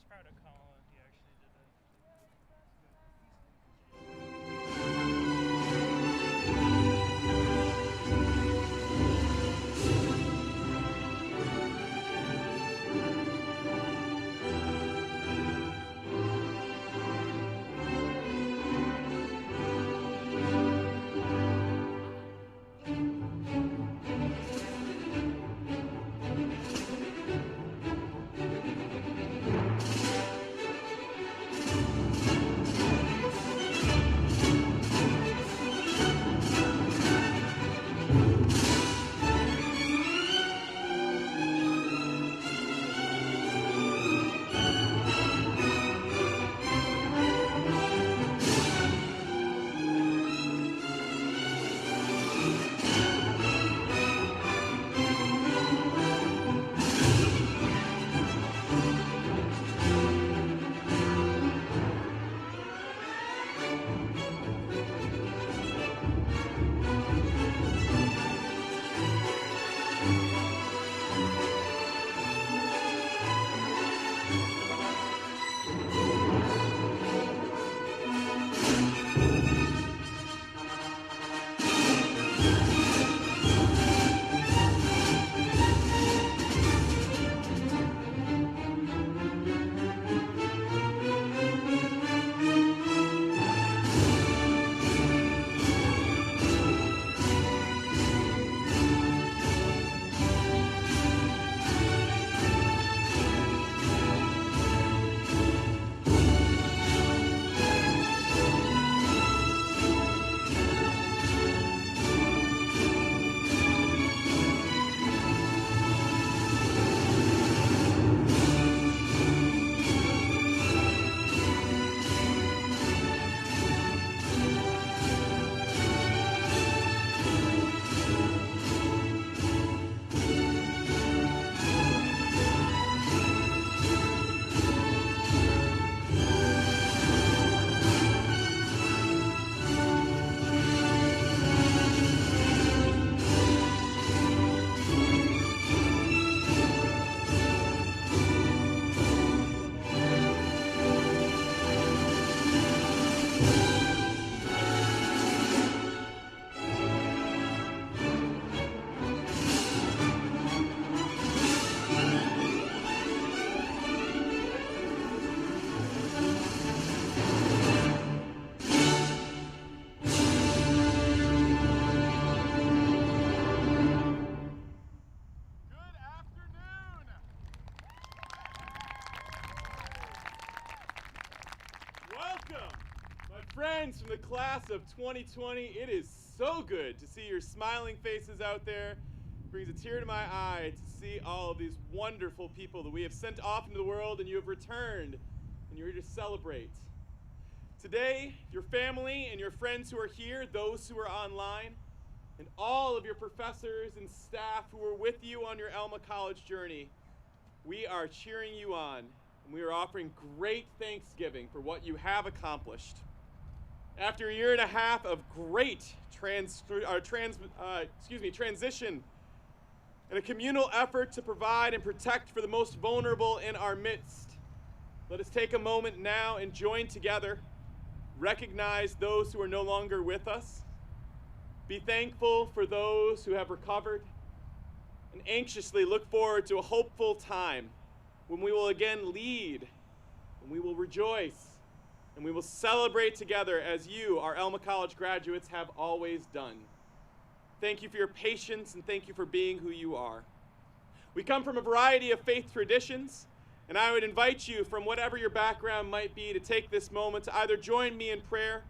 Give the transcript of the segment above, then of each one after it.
proud of Colin. He actually did it. Friends from the class of 2020, it is so good to see your smiling faces out there. It brings a tear to my eye to see all of these wonderful people that we have sent off into the world and you have returned and you're here to celebrate. Today, your family and your friends who are here, those who are online, and all of your professors and staff who are with you on your Alma College journey, we are cheering you on and we are offering great thanksgiving for what you have accomplished. After a year and a half of great transition and a communal effort to provide and protect for the most vulnerable in our midst, let us take a moment now and join together, recognize those who are no longer with us, be thankful for those who have recovered, and anxiously look forward to a hopeful time when we will again lead, when we will rejoice, and we will celebrate together as you, our Alma College graduates, have always done. Thank you for your patience and thank you for being who you are. We come from a variety of faith traditions, and I would invite you, from whatever your background might be, to take this moment to either join me in prayer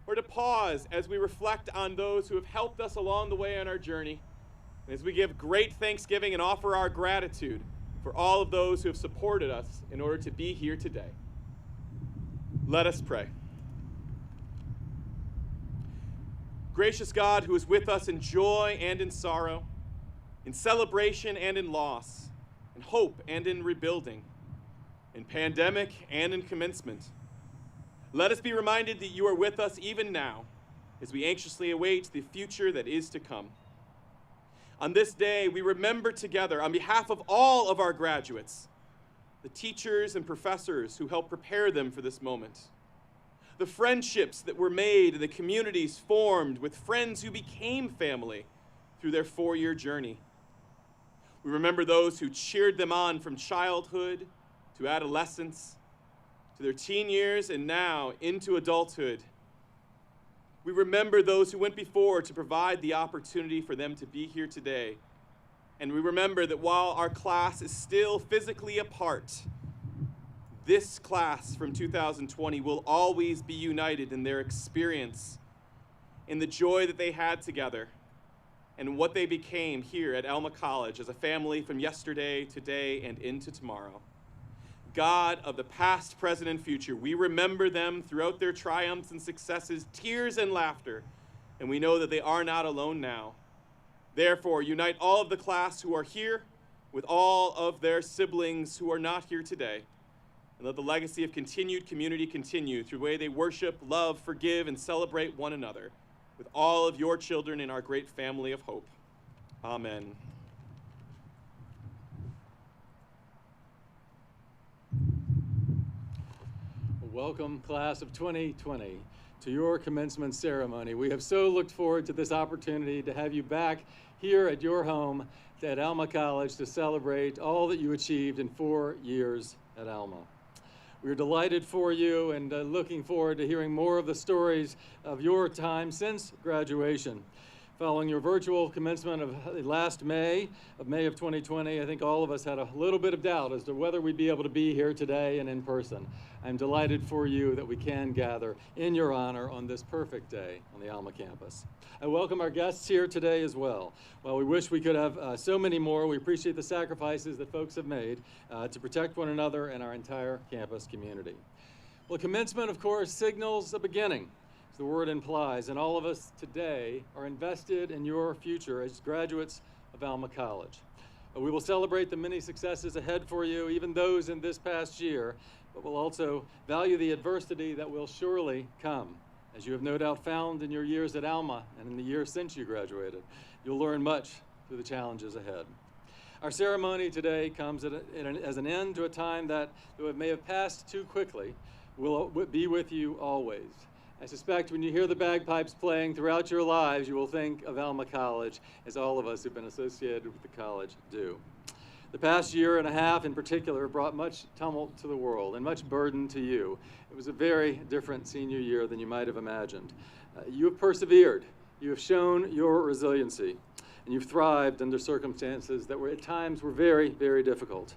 or to pause as we reflect on those who have helped us along the way on our journey, and as we give great thanksgiving and offer our gratitude for all of those who have supported us in order to be here today. Let us pray. Gracious God, who is with us in joy and in sorrow, in celebration and in loss, in hope and in rebuilding, in pandemic and in commencement, let us be reminded that you are with us even now as we anxiously await the future that is to come. On this day, we remember together, on behalf of all of our graduates, the teachers and professors who helped prepare them for this moment, the friendships that were made and the communities formed with friends who became family through their 4-year journey. We remember those who cheered them on from childhood to adolescence, to their teen years, and now into adulthood. We remember those who went before to provide the opportunity for them to be here today. And we remember that while our class is still physically apart, this class from 2020 will always be united in their experience, in the joy that they had together, and what they became here at Alma College as a family from yesterday, today, and into tomorrow. God of the past, present, and future, we remember them throughout their triumphs and successes, tears and laughter, and we know that they are not alone now. Therefore, unite all of the class who are here with all of their siblings who are not here today, and let the legacy of continued community continue through the way they worship, love, forgive, and celebrate one another with all of your children in our great family of hope. Amen. Welcome, class of 2020, to your commencement ceremony. We have so looked forward to this opportunity to have you back here at your home at Alma College to celebrate all that you achieved in 4 years at Alma. We're delighted for you and looking forward to hearing more of the stories of your time since graduation. Following your virtual commencement of last May of 2020, I think all of us had a little bit of doubt as to whether we'd be able to be here today and in person. I'm delighted for you that we can gather in your honor on this perfect day on the Alma campus. I welcome our guests here today as well. While we wish we could have so many more, we appreciate the sacrifices that folks have made to protect one another and our entire campus community. Well, commencement, of course, signals a beginning, as the word implies, and all of us today are invested in your future as graduates of Alma College. We will celebrate the many successes ahead for you, even those in this past year, but we'll also value the adversity that will surely come. As you have no doubt found in your years at Alma and in the years since you graduated, you'll learn much through the challenges ahead. Our ceremony today comes as an end to a time that, though it may have passed too quickly, will be with you always. I suspect when you hear the bagpipes playing throughout your lives, you will think of Alma College, as all of us who've been associated with the college do. The past year and a half in particular brought much tumult to the world and much burden to you. It was a very different senior year than you might have imagined. You have persevered, you have shown your resiliency, and you've thrived under circumstances that at times were very, very difficult.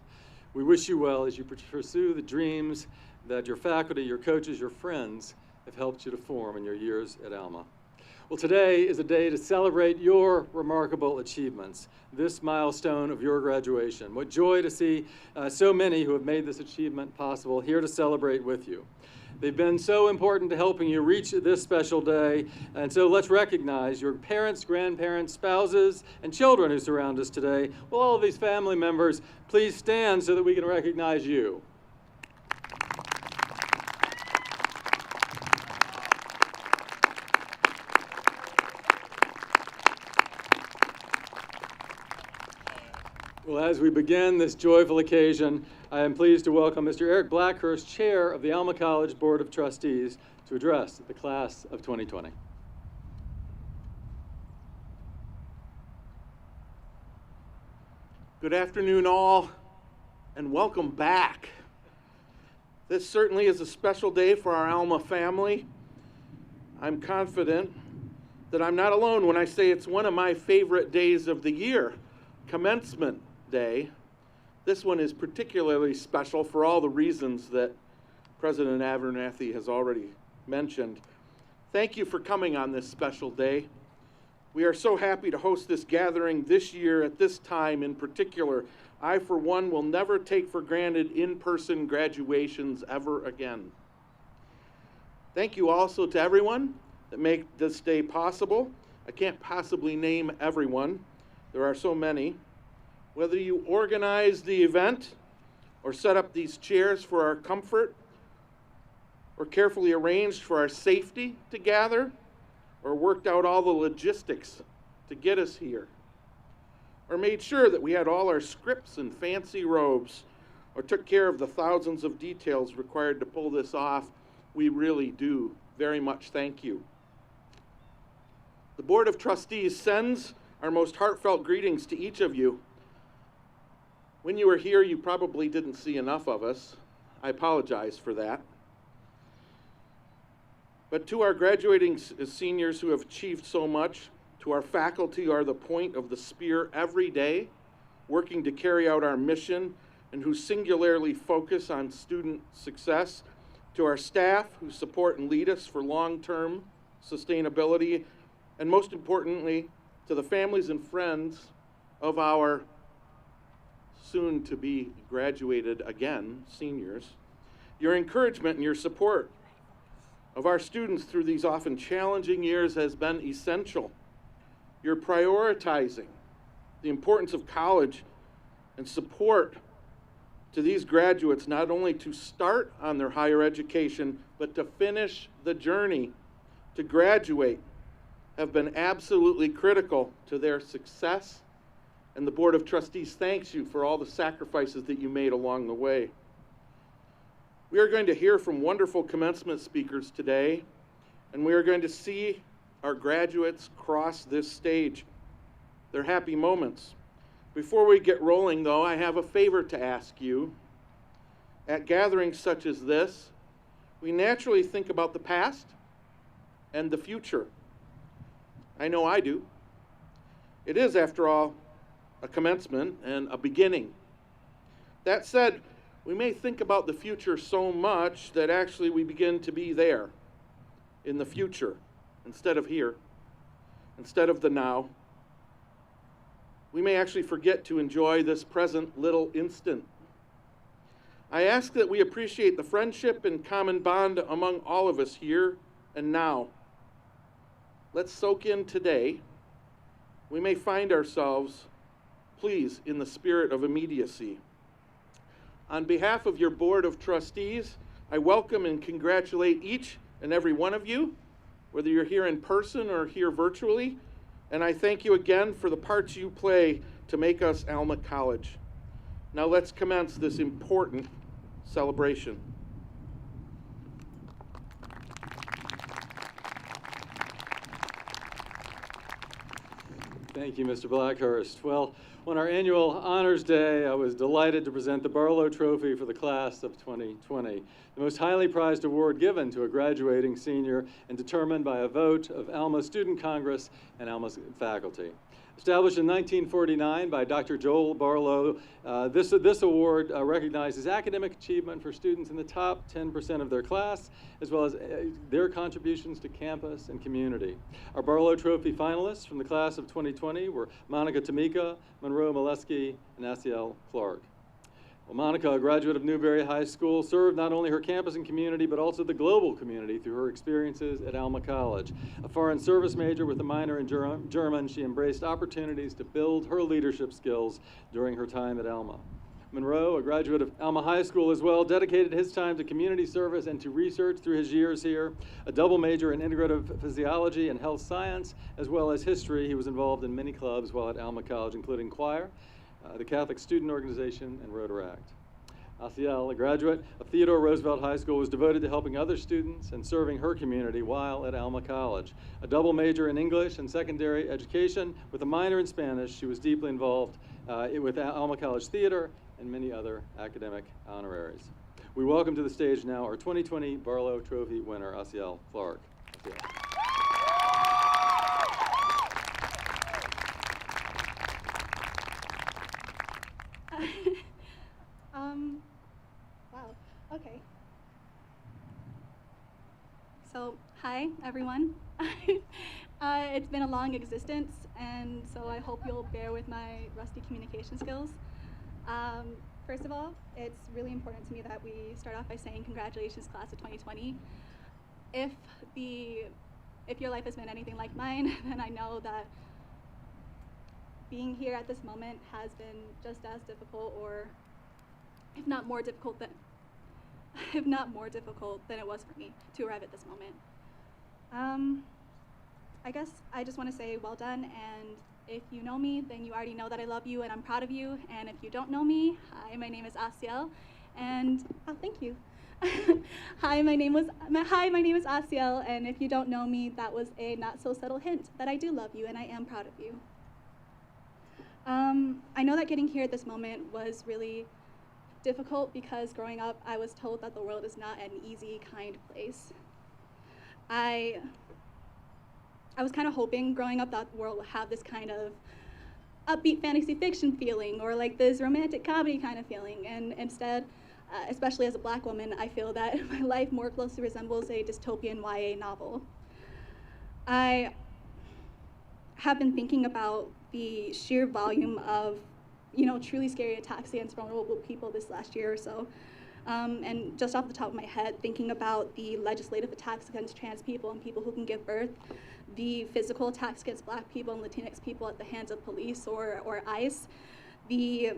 We wish you well as you pursue the dreams that your faculty, your coaches, your friends have helped you to form in your years at Alma. Well, today is a day to celebrate your remarkable achievements, this milestone of your graduation. What joy to see so many who have made this achievement possible here to celebrate with you. They've been so important to helping you reach this special day, and so let's recognize your parents, grandparents, spouses, and children who surround us today. Will all of these family members please stand so that we can recognize you? Well, as we begin this joyful occasion, I am pleased to welcome Mr. Eric Blackhurst, Chair of the Alma College Board of Trustees, to address the class of 2020. Good afternoon, all, and welcome back. This certainly is a special day for our Alma family. I'm confident that I'm not alone when I say it's one of my favorite days of the year, Commencement Day. This one is particularly special for all the reasons that President Abernathy has already mentioned. Thank you for coming on this special day. We are so happy to host this gathering this year at this time in particular. I, for one, will never take for granted in-person graduations ever again. Thank you also to everyone that make this day possible. I can't possibly name everyone. There are so many. Whether you organize the event or set up these chairs for our comfort or carefully arranged for our safety to gather or worked out all the logistics to get us here or made sure that we had all our scripts and fancy robes or took care of the thousands of details required to pull this off, we really do very much thank you. The Board of Trustees sends our most heartfelt greetings to each of you. When you were here, you probably didn't see enough of us. I apologize for that. But to our graduating seniors who have achieved so much, to our faculty who are the point of the spear every day, working to carry out our mission and who singularly focus on student success, to our staff who support and lead us for long-term sustainability, and most importantly, to the families and friends of our soon-to-be graduated again seniors, your encouragement and your support of our students through these often challenging years has been essential. You're prioritizing the importance of college and support to these graduates, not only to start on their higher education, but to finish the journey to graduate, have been absolutely critical to their success. And the Board of Trustees thanks you for all the sacrifices that you made along the way. We are going to hear from wonderful commencement speakers today, and we are going to see our graduates cross this stage. They're happy moments. Before we get rolling, though, I have a favor to ask you. At gatherings such as this, we naturally think about the past and the future. I know I do. It is, after all, a commencement and a beginning. That said, we may think about the future so much that actually we begin to be there in the future instead of here, instead of the now. We may actually forget to enjoy this present little instant. I ask that we appreciate the friendship and common bond among all of us here and now. Let's soak in today. We may find ourselves, please, in the spirit of immediacy. On behalf of your Board of Trustees, I welcome and congratulate each and every one of you, whether you're here in person or here virtually, and I thank you again for the parts you play to make us Alma College. Now let's commence this important celebration. Thank you, Mr. Blackhurst. Well, on our annual Honors Day, I was delighted to present the Barlow Trophy for the class of 2020, the most highly prized award given to a graduating senior and determined by a vote of Alma Student Congress and Alma's faculty. Established in 1949 by Dr. Joel Barlow, this award recognizes academic achievement for students in the top 10% of their class, as well as their contributions to campus and community. Our Barlow Trophy finalists from the class of 2020 were Monica Tamika, Monroe Molesky, and Asiel Clark. Well, Monica, a graduate of Newberry High School, served not only her campus and community, but also the global community through her experiences at Alma College. A foreign service major with a minor in German, she embraced opportunities to build her leadership skills during her time at Alma. Monroe, a graduate of Alma High School as well, dedicated his time to community service and to research through his years here. A double major in integrative physiology and health science, as well as history. He was involved in many clubs while at Alma College, including choir, the Catholic Student Organization, and Rotaract. Asiel, a graduate of Theodore Roosevelt High School, was devoted to helping other students and serving her community while at Alma College. A double major in English and secondary education with a minor in Spanish, she was deeply involved with Alma College Theater and many other academic honoraries. We welcome to the stage now our 2020 Barlow Trophy winner, Asiel Clark. Asiel. Wow, okay. So, hi, everyone. It's been a long existence, and so I hope you'll bear with my rusty communication skills. First of all, it's really important to me that we start off by saying congratulations, class of 2020. If your life has been anything like mine, then I know that being here at this moment has been just as difficult, or if not more difficult than it was for me to arrive at this moment. I guess I just want to say well done, and If you know me, then you already know that I love you and I'm proud of you. And if you don't know me, hi, my name is Asiel, and oh, thank you. Hi, my name is Asiel, and if you don't know me, that was a not so subtle hint that I do love you and I am proud of you. I know that getting here at this moment was really difficult because growing up, I was told that the world is not an easy, kind place. I was kind of hoping growing up that the world would have this kind of upbeat fantasy fiction feeling or like this romantic comedy kind of feeling, and instead, especially as a Black woman, I feel that my life more closely resembles a dystopian YA novel. I have been thinking about the sheer volume of, truly scary attacks against vulnerable people this last year or so. And just off the top of my head, thinking about the legislative attacks against trans people and people who can give birth, the physical attacks against Black people and Latinx people at the hands of police or ICE, the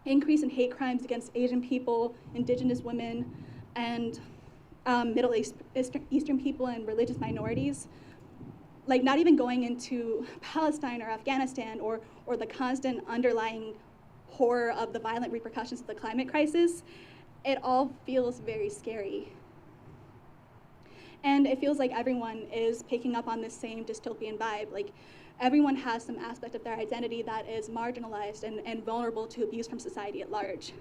increase in hate crimes against Asian people, Indigenous women, and Middle Eastern people and religious minorities. Like, not even going into Palestine or Afghanistan or the constant underlying horror of the violent repercussions of the climate crisis, it all feels very scary. And it feels like everyone is picking up on this same dystopian vibe. Like, everyone has some aspect of their identity that is marginalized and vulnerable to abuse from society at large.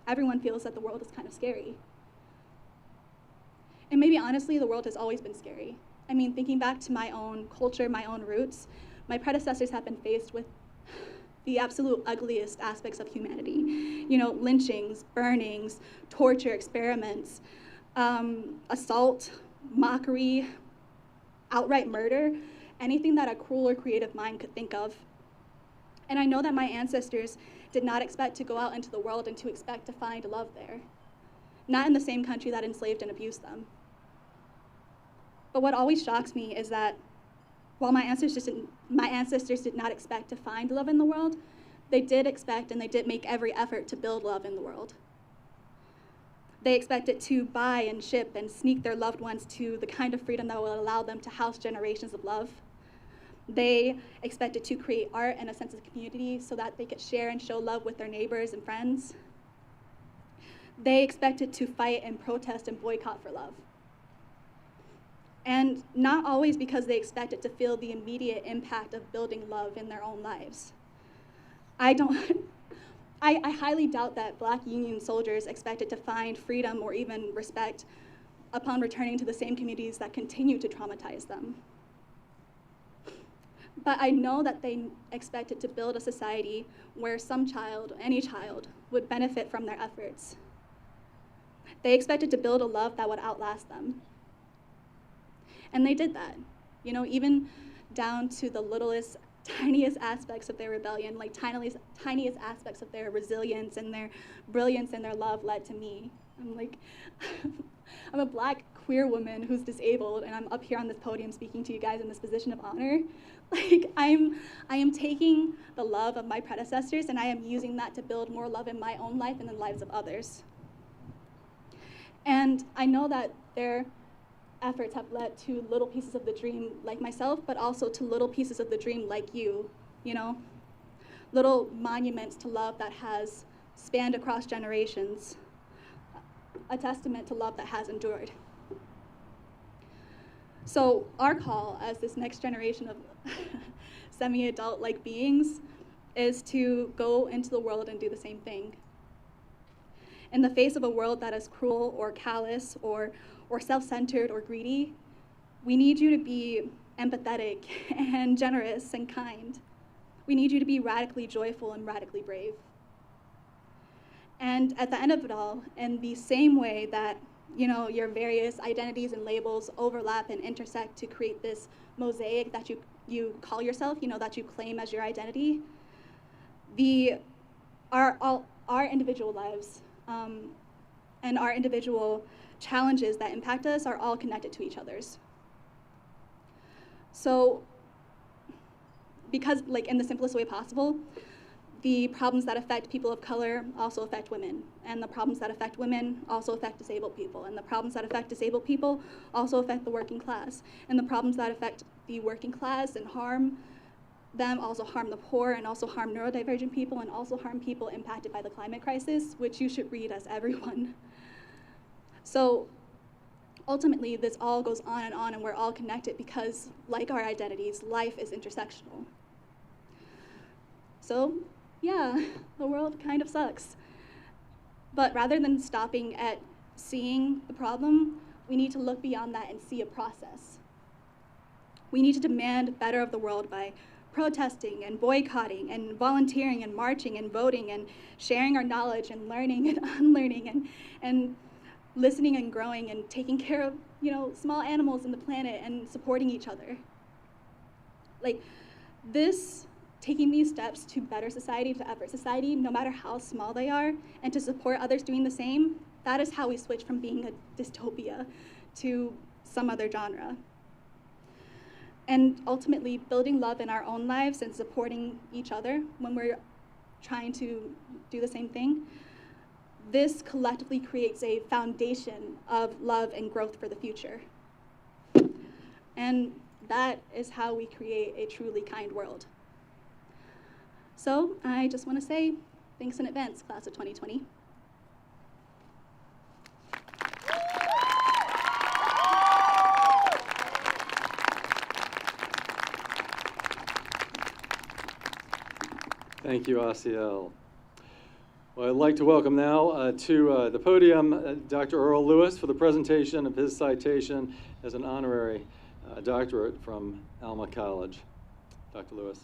Everyone feels that the world is kind of scary. And maybe honestly, the world has always been scary. I mean, thinking back to my own culture, my own roots, my predecessors have been faced with the absolute ugliest aspects of humanity. Lynchings, burnings, torture, experiments, assault, mockery, outright murder, anything that a cruel or creative mind could think of. And I know that my ancestors did not expect to go out into the world and to expect to find love there, not in the same country that enslaved and abused them. But what always shocks me is that while my ancestors did not expect to find love in the world, they did expect and they did make every effort to build love in the world. They expected to buy and ship and sneak their loved ones to the kind of freedom that will allow them to house generations of love. They expected to create art and a sense of community so that they could share and show love with their neighbors and friends. They expected to fight and protest and boycott for love. And not always because they expected to feel the immediate impact of building love in their own lives. I highly doubt that Black Union soldiers expected to find freedom or even respect upon returning to the same communities that continue to traumatize them. But I know that they expected to build a society where some child, any child, would benefit from their efforts. They expected to build a love that would outlast them. And they did that, even down to the littlest, tiniest aspects of their rebellion, like tiniest aspects of their resilience and their brilliance and their love led to me. I'm a Black queer woman who's disabled, and I'm up here on this podium speaking to you guys in this position of honor. I am taking the love of my predecessors and I am using that to build more love in my own life and in the lives of others. And I know that their efforts have led to little pieces of the dream like myself, but also to little pieces of the dream like you, little monuments to love that has spanned across generations, a testament to love that has endured. So our call as this next generation of semi-adult-like beings is to go into the world and do the same thing. In the face of a world that is cruel or callous or self-centered or greedy, we need you to be empathetic and generous and kind. We need you to be radically joyful and radically brave. And at the end of it all, in the same way that your various identities and labels overlap and intersect to create this mosaic that you call yourself, that you claim as your identity, our individual lives and our individual challenges that impact us are all connected to each other's. So, because in the simplest way possible, the problems that affect people of color also affect women, and the problems that affect women also affect disabled people, and the problems that affect disabled people also affect the working class, and the problems that affect the working class and harm them also harm the poor and also harm neurodivergent people and also harm people impacted by the climate crisis, which you should read as everyone. So ultimately, this all goes on, and we're all connected because, like our identities, life is intersectional. So yeah, the world kind of sucks. But rather than stopping at seeing the problem, we need to look beyond that and see a process. We need to demand better of the world by protesting and boycotting and volunteering and marching and voting and sharing our knowledge and learning and unlearning and listening and growing and taking care of, small animals in the planet and supporting each other. Like taking these steps to better society, to effort society, no matter how small they are, and to support others doing the same, that is how we switch from being a dystopia to some other genre. And ultimately, building love in our own lives and supporting each other when we're trying to do the same thing, this collectively creates a foundation of love and growth for the future. And that is how we create a truly kind world. So I just want to say thanks in advance, class of 2020. Thank you, Asiel. Well, I'd like to welcome now to the podium Dr. Earl Lewis for the presentation of his citation as an honorary doctorate from Alma College. Dr. Lewis.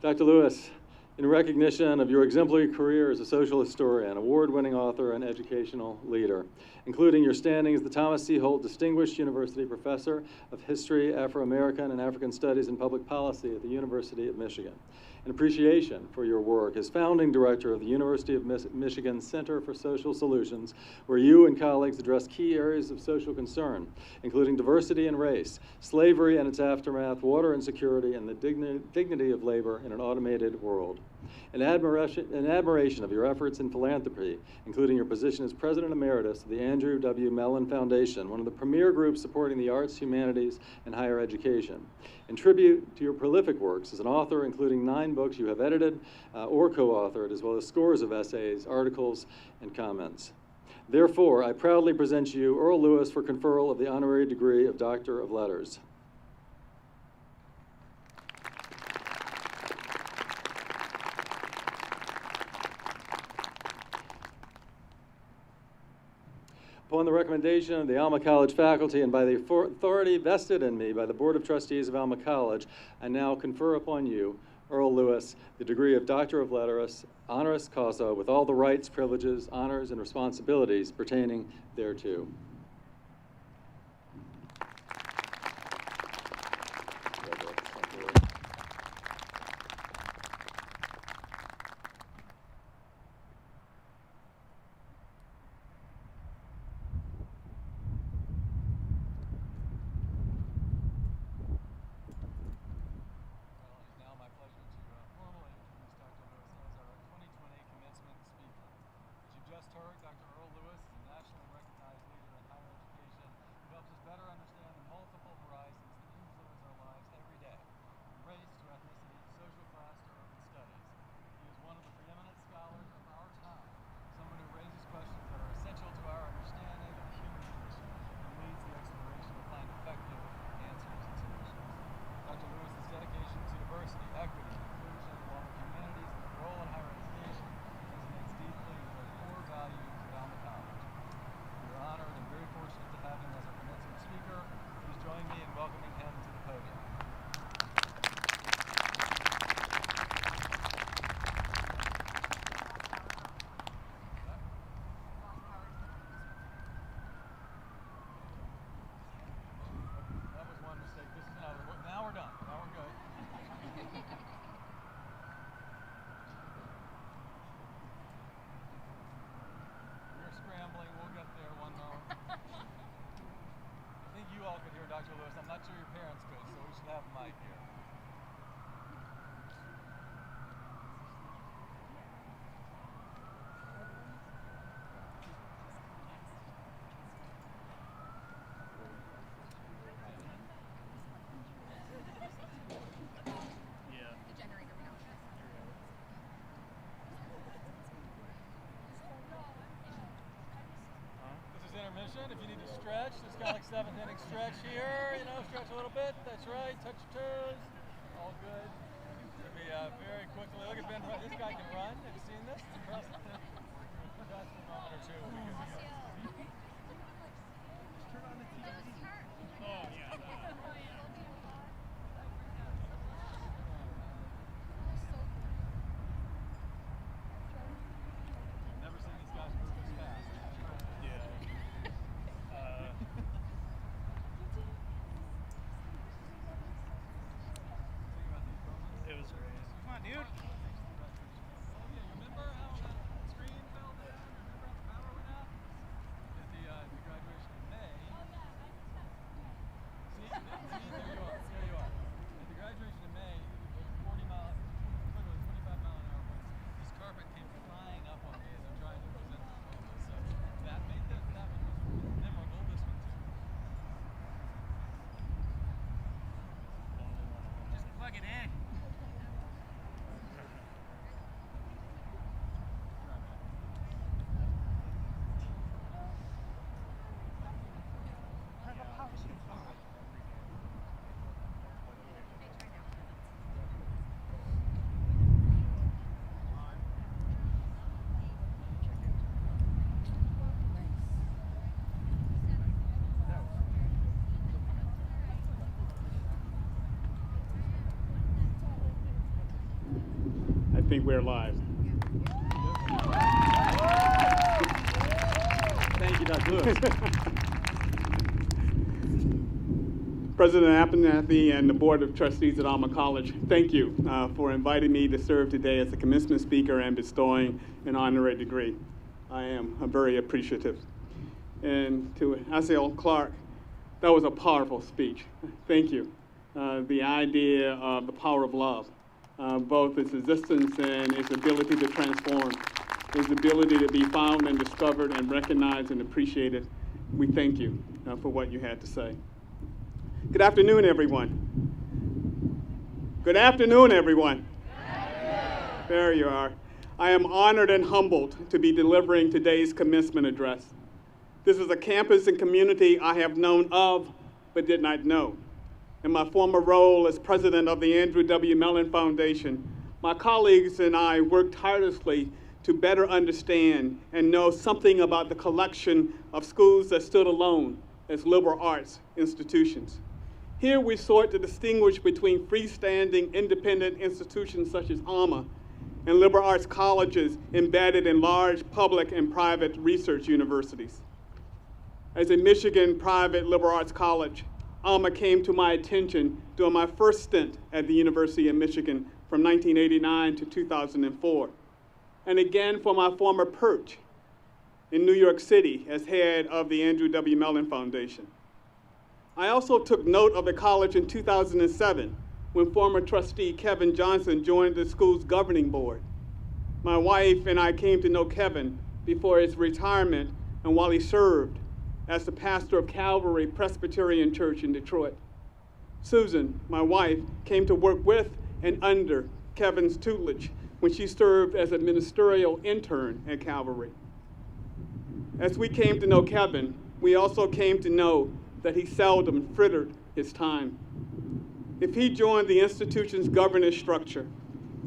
Dr. Lewis, in recognition of your exemplary career as a social historian, award-winning author, and educational leader, including your standing as the Thomas C. Holt Distinguished University Professor of History, Afro-American, and African Studies and Public Policy at the University of Michigan. In appreciation for your work as founding director of the University of Michigan Center for Social Solutions, where you and colleagues address key areas of social concern, including diversity and race, slavery and its aftermath, water insecurity, and the dignity of labor in an automated world. In admiration of your efforts in philanthropy, including your position as President Emeritus of the Andrew W. Mellon Foundation, one of the premier groups supporting the arts, humanities, and higher education. In tribute to your prolific works as an author, including 9 books you have edited or co-authored, as well as scores of essays, articles, and comments. Therefore, I proudly present you Earl Lewis for conferral of the honorary degree of Doctor of Letters. Upon the recommendation of the Alma College faculty and by the authority vested in me by the Board of Trustees of Alma College, I now confer upon you, Earl Lewis, the degree of Doctor of Letters, honoris causa, with all the rights, privileges, honors, and responsibilities pertaining thereto. Dr. Earl Lewis is a nationally recognized leader in intermission. If you need to stretch, just kind of like 7th inning stretch here. You know, stretch a little bit. That's right. Touch your toes. All good. It's going to be very quickly. Look at Ben. This guy can run. Have you seen this? It's impressive. Just a moment or two. We'll be good to go. Oh, yeah. Never seen these guys move this fast. Yeah. It was great. Come on, dude. Remember how that screen fell down? Remember how the power went out? At the graduation in May. See, there you are. There you are. At the graduation in May, 40 mile, literally 25 mile an hour winds. This carpet came flying up on me as I'm trying to present the diploma. So that made that one was memorable. This one too. Just plug it in. I think we're live. Thank you, Dr. Lewis. President Abernathy and the Board of Trustees at Alma College, thank you for inviting me to serve today as a commencement speaker and bestowing an honorary degree. I am very appreciative. And to Asiel Clark, that was a powerful speech. Thank you. The idea of the power of love, both its existence and its ability to transform, its ability to be found and discovered and recognized and appreciated. We thank you for what you had to say. Good afternoon, everyone. Good afternoon, everyone. There you are. I am honored and humbled to be delivering today's commencement address. This is a campus and community I have known of but did not know. In my former role as president of the Andrew W. Mellon Foundation, my colleagues and I worked tirelessly to better understand and know something about the collection of schools that stood alone as liberal arts institutions. Here we sought to distinguish between freestanding independent institutions such as Alma and liberal arts colleges embedded in large public and private research universities. As a Michigan private liberal arts college, Alma came to my attention during my first stint at the University of Michigan from 1989 to 2004, and again for my former perch in New York City as head of the Andrew W. Mellon Foundation. I also took note of the college in 2007 when former trustee Kevin Johnson joined the school's governing board. My wife and I came to know Kevin before his retirement and while he served as the pastor of Calvary Presbyterian Church in Detroit. Susan, my wife, came to work with and under Kevin's tutelage when she served as a ministerial intern at Calvary. As we came to know Kevin, we also came to know that he seldom frittered his time. If he joined the institution's governance structure,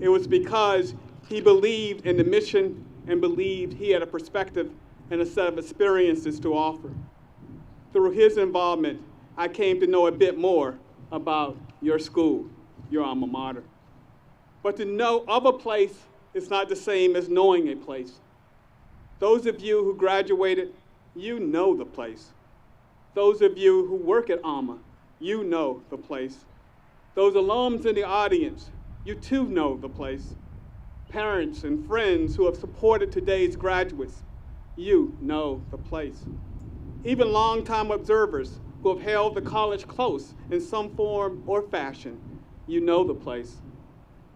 it was because he believed in the mission and believed he had a perspective and a set of experiences to offer. Through his involvement, I came to know a bit more about your school, your alma mater. But to know of a place is not the same as knowing a place. Those of you who graduated, you know the place. Those of you who work at Alma, you know the place. Those alums in the audience, you too know the place. Parents and friends who have supported today's graduates, you know the place. Even longtime observers who have held the college close in some form or fashion, you know the place.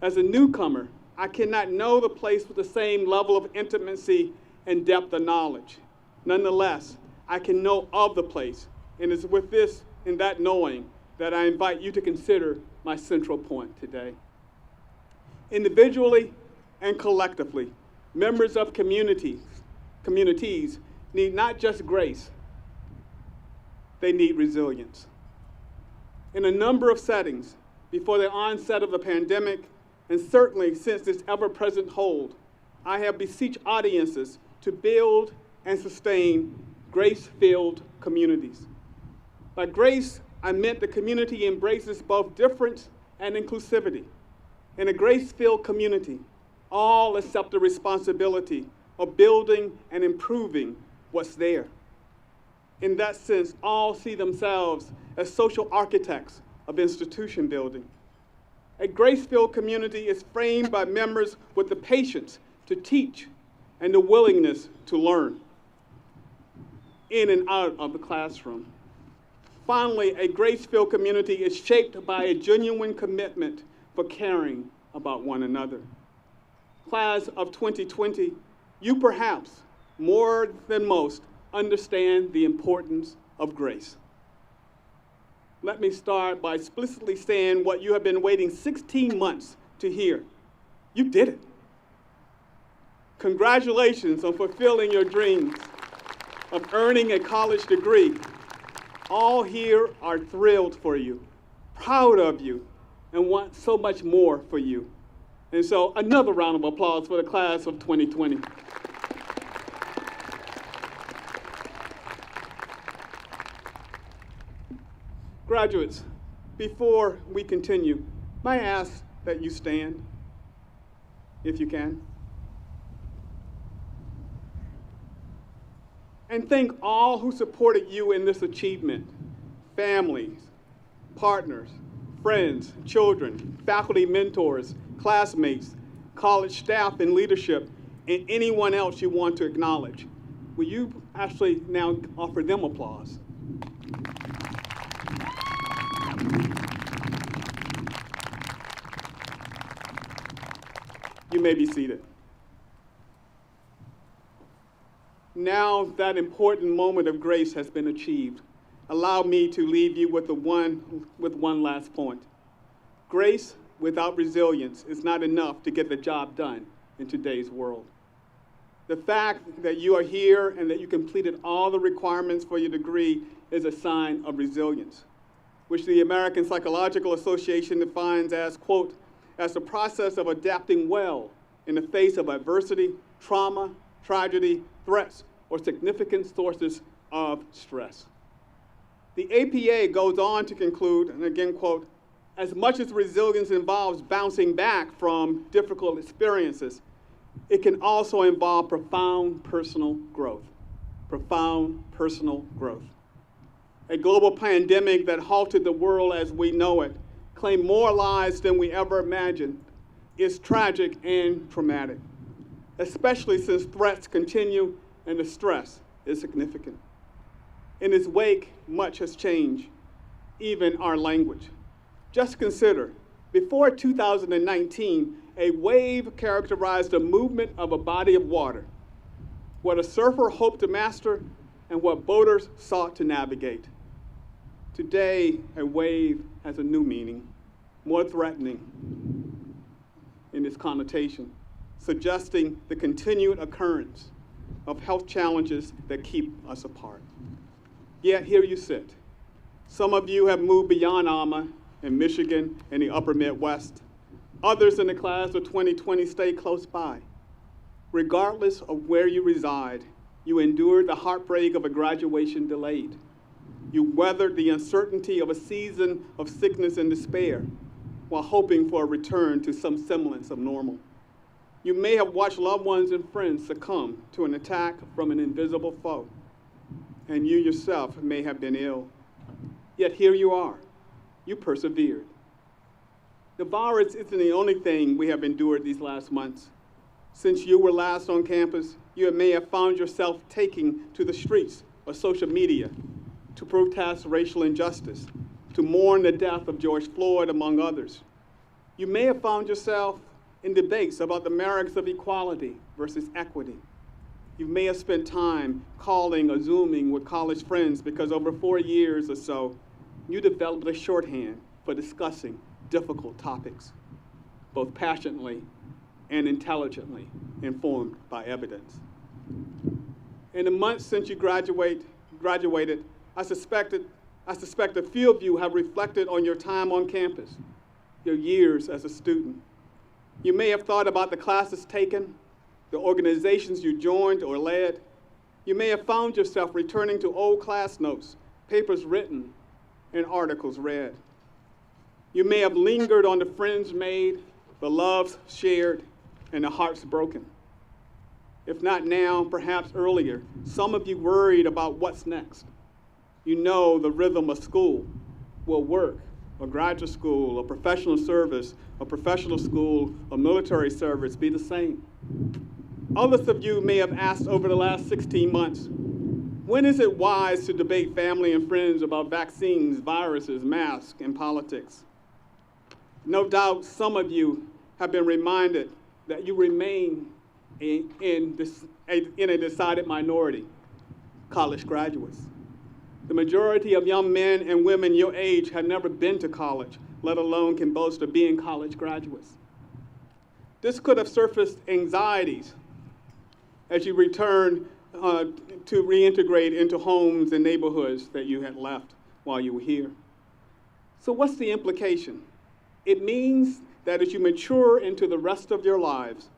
As a newcomer, I cannot know the place with the same level of intimacy and depth of knowledge. Nonetheless, I can know of the place, and it's with this and that knowing that I invite you to consider my central point today. Individually and collectively, members of communities need not just grace, they need resilience. In a number of settings, before the onset of the pandemic, and certainly since its ever-present hold, I have beseeched audiences to build and sustain grace-filled communities. By grace, I meant the community embraces both difference and inclusivity. In a grace-filled community, all accept the responsibility of building and improving what's there. In that sense, all see themselves as social architects of institution building. A grace-filled community is framed by members with the patience to teach and the willingness to learn in and out of the classroom. Finally, a grace-filled community is shaped by a genuine commitment for caring about one another. Class of 2020, you perhaps, more than most, understand the importance of grace. Let me start by explicitly saying what you have been waiting 16 months to hear. You did it. Congratulations on fulfilling your dreams of earning a college degree. All here are thrilled for you, proud of you, and want so much more for you. And so another round of applause for the class of 2020. Graduates, before we continue, may I ask that you stand, if you can? And thank all who supported you in this achievement: families, partners, friends, children, faculty mentors, classmates, college staff and leadership, and anyone else you want to acknowledge. Will you actually now offer them applause? You may be seated. Now that important moment of grace has been achieved, allow me to leave you with one last point. Grace without resilience is not enough to get the job done in today's world. The fact that you are here and that you completed all the requirements for your degree is a sign of resilience, which the American Psychological Association defines as, quote, as the process of adapting well in the face of adversity, trauma, tragedy, threats, or significant sources of stress. The APA goes on to conclude, and again, quote, as much as resilience involves bouncing back from difficult experiences, it can also involve profound personal growth. Profound personal growth. A global pandemic that halted the world as we know it, claimed more lives than we ever imagined, is tragic and traumatic, especially since threats continue and the stress is significant. In its wake, much has changed, even our language. Just consider, before 2019, a wave characterized the movement of a body of water, what a surfer hoped to master and what boaters sought to navigate. Today, a wave has a new meaning, more threatening in its connotation, suggesting the continued occurrence of health challenges that keep us apart. Yet here you sit. Some of you have moved beyond Alma in Michigan and the upper Midwest. Others in the class of 2020 stay close by. Regardless of where you reside, you endured the heartbreak of a graduation delayed. You weathered the uncertainty of a season of sickness and despair while hoping for a return to some semblance of normal. You may have watched loved ones and friends succumb to an attack from an invisible foe, and you yourself may have been ill. Yet here you are. You persevered. The virus isn't the only thing we have endured these last months. Since you were last on campus, you may have found yourself taking to the streets or social media to protest racial injustice, to mourn the death of George Floyd, among others. You may have found yourself in debates about the merits of equality versus equity. You may have spent time calling or Zooming with college friends because over 4 years or so, you developed a shorthand for discussing difficult topics, both passionately and intelligently informed by evidence. In the months since you graduated, I suspect a few of you have reflected on your time on campus, your years as a student. You may have thought about the classes taken, the organizations you joined or led. You may have found yourself returning to old class notes, papers written, and articles read. You may have lingered on the friends made, the loves shared, and the hearts broken. If not now, perhaps earlier, some of you worried about what's next. You know the rhythm of school. Will work, or graduate school, or professional service, or professional school, or military service be the same? Others of you may have asked over the last 16 months, when is it wise to debate family and friends about vaccines, viruses, masks, and politics? No doubt some of you have been reminded that you remain in a decided minority, college graduates. The majority of young men and women your age have never been to college, let alone can boast of being college graduates. This could have surfaced anxieties as you return to reintegrate into homes and neighborhoods that you had left while you were here. So what's the implication? It means that as you mature into the rest of your lives,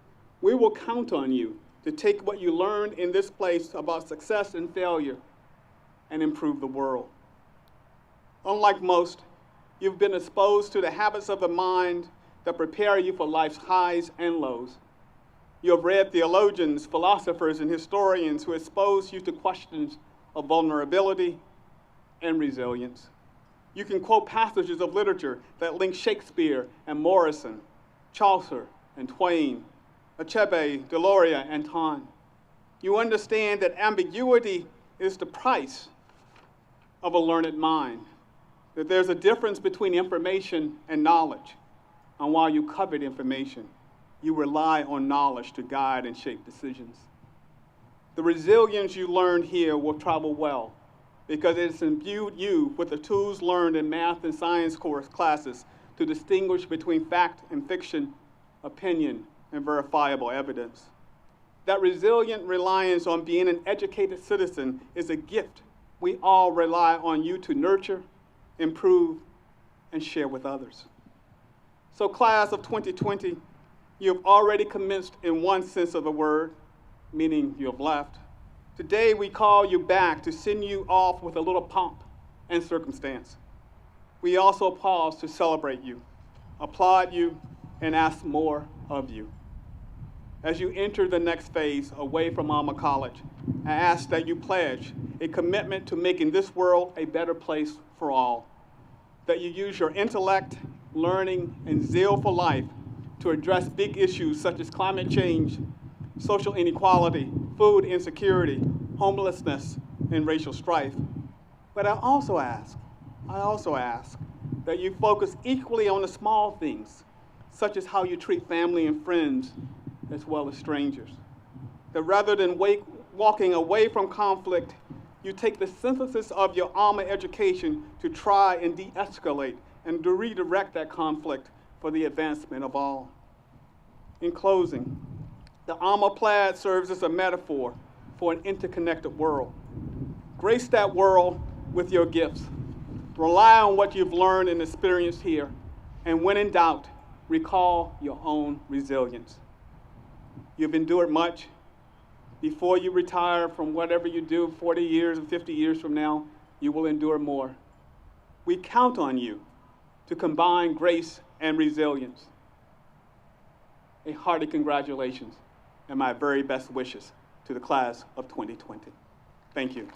we will count on you to take what you learned in this place about success and failure and improve the world. Unlike most, you've been exposed to the habits of the mind that prepare you for life's highs and lows. You have read theologians, philosophers, and historians who expose you to questions of vulnerability and resilience. You can quote passages of literature that link Shakespeare and Morrison, Chaucer and Twain, Achebe, Deloria, and Ton. You understand that ambiguity is the price of a learned mind, that there's a difference between information and knowledge, and while you covet information, you rely on knowledge to guide and shape decisions. The resilience you learned here will travel well because it has imbued you with the tools learned in math and science classes to distinguish between fact and fiction, opinion and verifiable evidence. That resilient reliance on being an educated citizen is a gift we all rely on you to nurture, improve, and share with others. So class of 2020, you have already commenced in one sense of the word, meaning you have left. Today we call you back to send you off with a little pomp and circumstance. We also pause to celebrate you, applaud you, and ask more of you. As you enter the next phase away from Alma College, I ask that you pledge a commitment to making this world a better place for all, that you use your intellect, learning, and zeal for life to address big issues such as climate change, social inequality, food insecurity, homelessness, and racial strife. But I also ask that you focus equally on the small things, such as how you treat family and friends, as well as strangers. That rather than walking away from conflict, you take the synthesis of your Alma education to try and de-escalate and to redirect that conflict for the advancement of all. In closing, the Alma plaid serves as a metaphor for an interconnected world. Grace that world with your gifts. Rely on what you've learned and experienced here, and when in doubt, recall your own resilience. You've endured much. Before you retire from whatever you do 40 years and 50 years from now, you will endure more. We count on you to combine grace and resilience. A hearty congratulations and my very best wishes to the class of 2020. Thank you.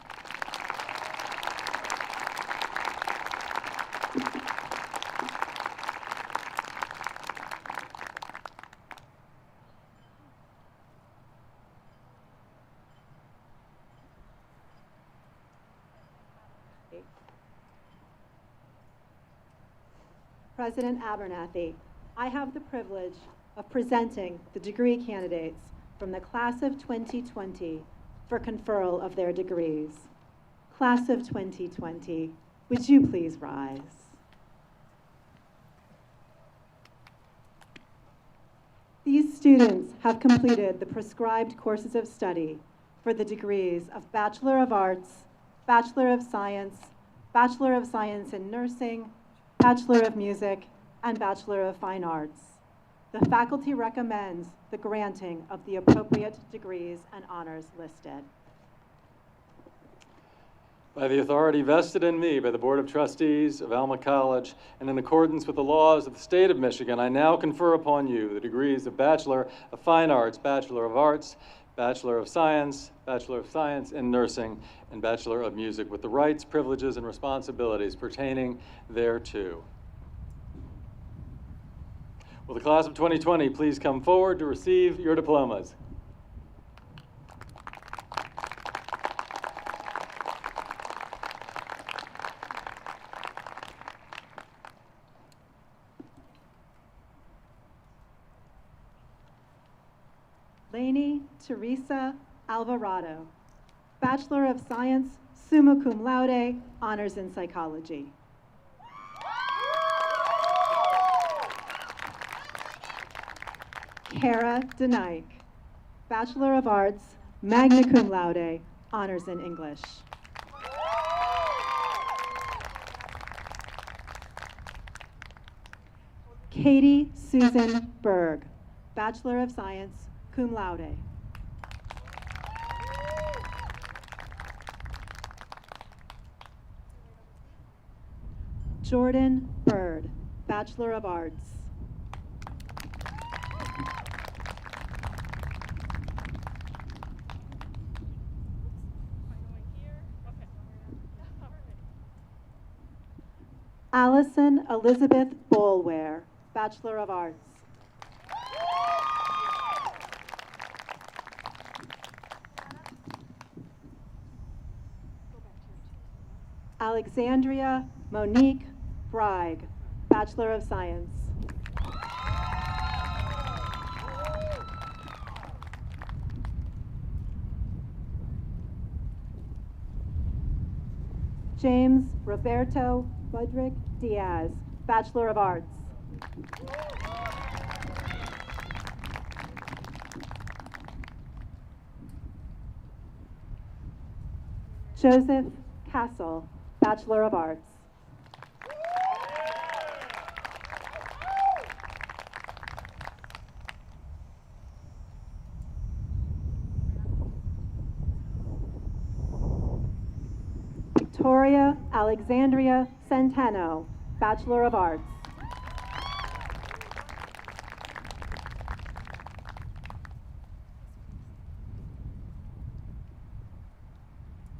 President Abernathy, I have the privilege of presenting the degree candidates from the class of 2020 for conferral of their degrees. Class of 2020, would you please rise? These students have completed the prescribed courses of study for the degrees of Bachelor of Arts Bachelor of Science, Bachelor of Science in Nursing, Bachelor of Music, and Bachelor of Fine Arts. The faculty recommends the granting of the appropriate degrees and honors listed. By the authority vested in me by the Board of Trustees of Alma College, and in accordance with the laws of the state of Michigan, I now confer upon you the degrees of Bachelor of Fine Arts, Bachelor of Arts, Bachelor of Science in Nursing, and Bachelor of Music, with the rights, privileges, and responsibilities pertaining thereto. Will the class of 2020 please come forward to receive your diplomas? Lainey Teresa Alvarado, Bachelor of Science, summa cum laude, honors in psychology. Kara Denike, Bachelor of Arts, magna cum laude, honors in English. Katie Susan Berg, Bachelor of Science, cum laude. Jordan Bird, Bachelor of Arts. Allison Elizabeth Boulware, Bachelor of Arts. Alexandria Monique Bragg, Bachelor of Science. James Roberto Budrick Diaz, Bachelor of Arts. Joseph Castle, Bachelor of Arts. Victoria Alexandria Centeno, Bachelor of Arts.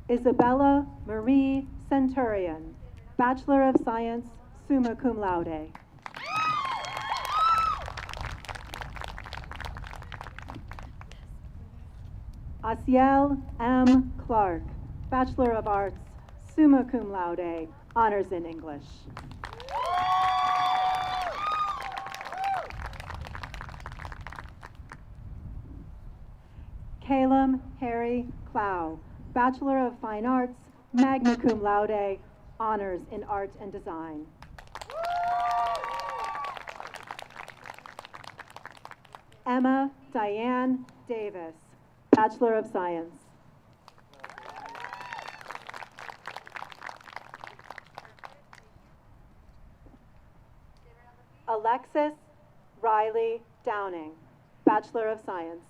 Isabella Marie Centurion, Bachelor of Science, summa cum laude. Asiel M. Clark, Bachelor of Arts, summa cum laude, honors in English. Calum Harry Clow, Bachelor of Fine Arts, magna cum laude, honors in art and design. Emma Diane Davis, Bachelor of Science. Alexis Riley Downing, Bachelor of Science.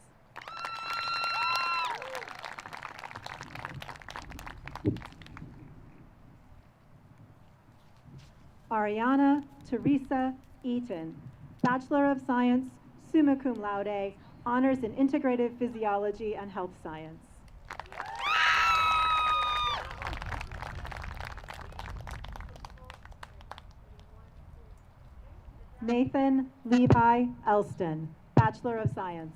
Ariana Teresa Eaton, Bachelor of Science, summa cum laude, honors in integrative physiology and health science. Nathan Levi Elston, Bachelor of Science.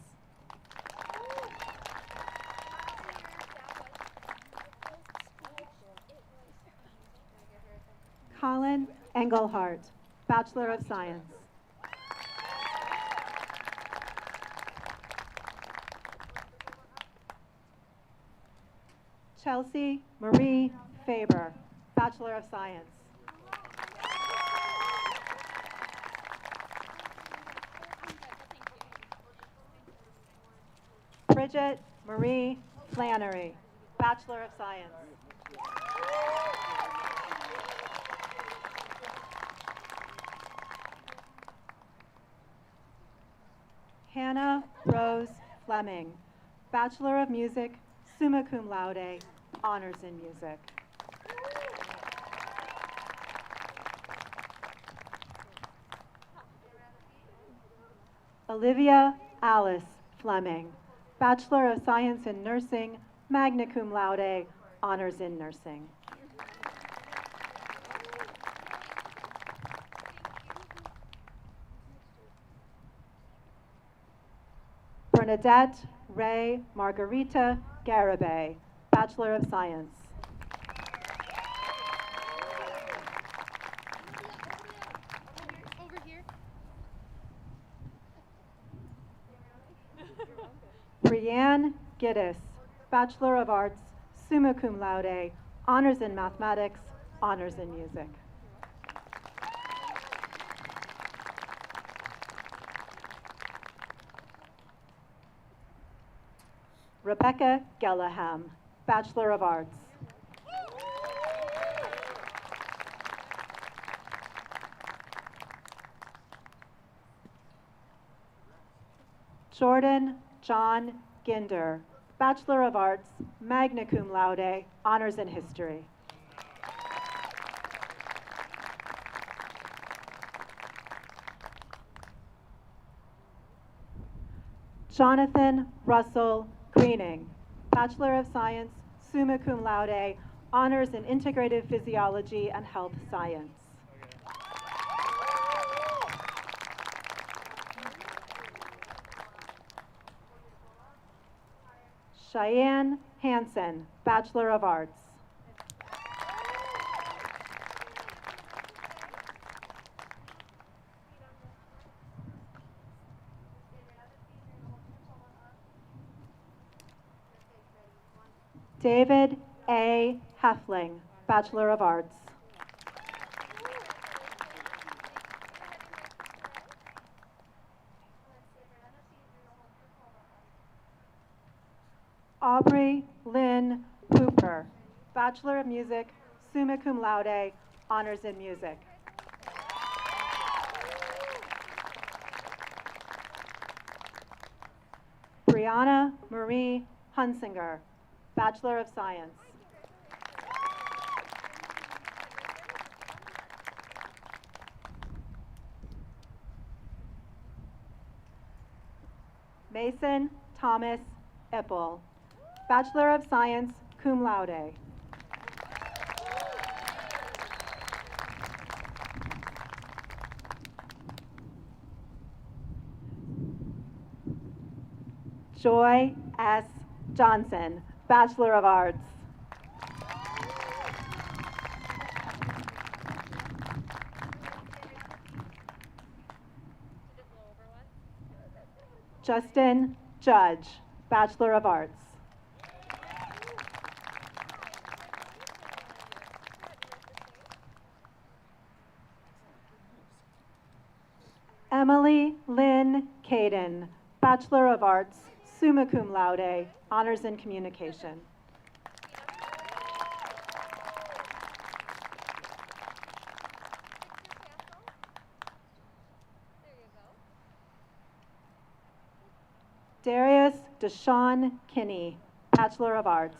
Colin Engelhardt, Bachelor of Science. Chelsea Marie Faber, Bachelor of Science. Bridget Marie Flannery, Bachelor of Science. Hannah Rose Fleming, Bachelor of Music, summa cum laude, honors in music. Olivia Alice Fleming, Bachelor of Science in Nursing, magna cum laude, honors in nursing. Bernadette Ray Margarita Garibay, Bachelor of Science. Over here. Brianne Giddis, Bachelor of Arts, summa cum laude, honors in mathematics, honors in music. Rebecca Gellaham, Bachelor of Arts. Jordan John Ginder, Bachelor of Arts, magna cum laude, honors in history. Jonathan Russell Greening, Bachelor of Science, summa cum laude, honors in integrative physiology and health science. Cheyenne Hansen, Bachelor of Arts. David A. Heffling, Bachelor of Arts. Aubrey Lynn Hooper, Bachelor of Music, summa cum laude, honors in music. Brianna Marie Hunsinger, Bachelor of Science. Mason Thomas Ipple, Bachelor of Science, cum laude. Joy S. Johnson, Bachelor of Arts. Justin Judge, Bachelor of Arts. Emily Lynn Caden, Bachelor of Arts, summa cum laude, honors in communication. Darius Deshawn Kinney, Bachelor of Arts.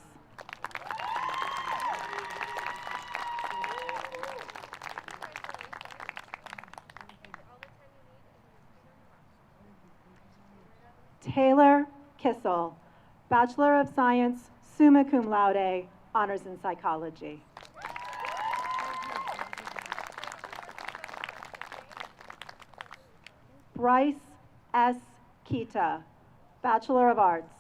Taylor Kissel, Bachelor of Science, summa cum laude, honors in psychology. Bryce S. Kita, Bachelor of Arts.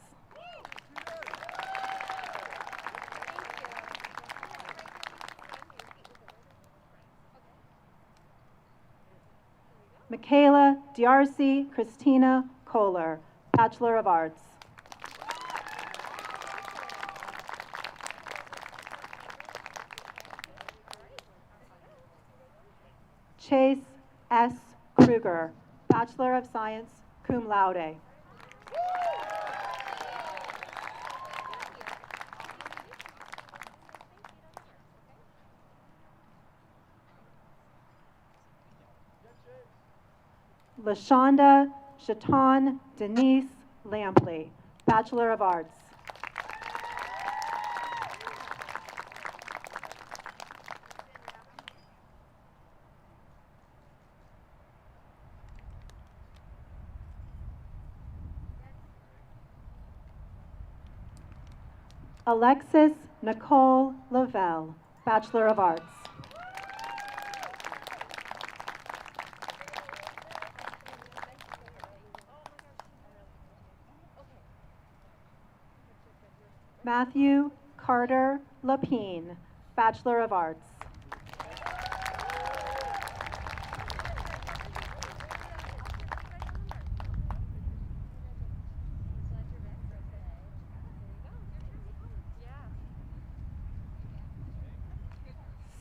Michaela D'Arcy Christina Kohler, Bachelor of Arts. Chase S. Kruger, Bachelor of Science, cum laude. LaShonda Chaton Denise Lampley, Bachelor of Arts. Alexis Nicole Lavelle, Bachelor of Arts. Matthew Carter Lapine, Bachelor of Arts.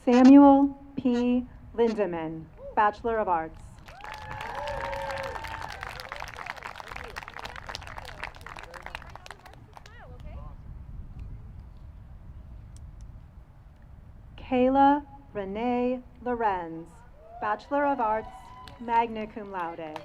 Samuel P. Lindeman, Bachelor of Arts. Kayla Renee Lorenz, Bachelor of Arts, magna cum laude.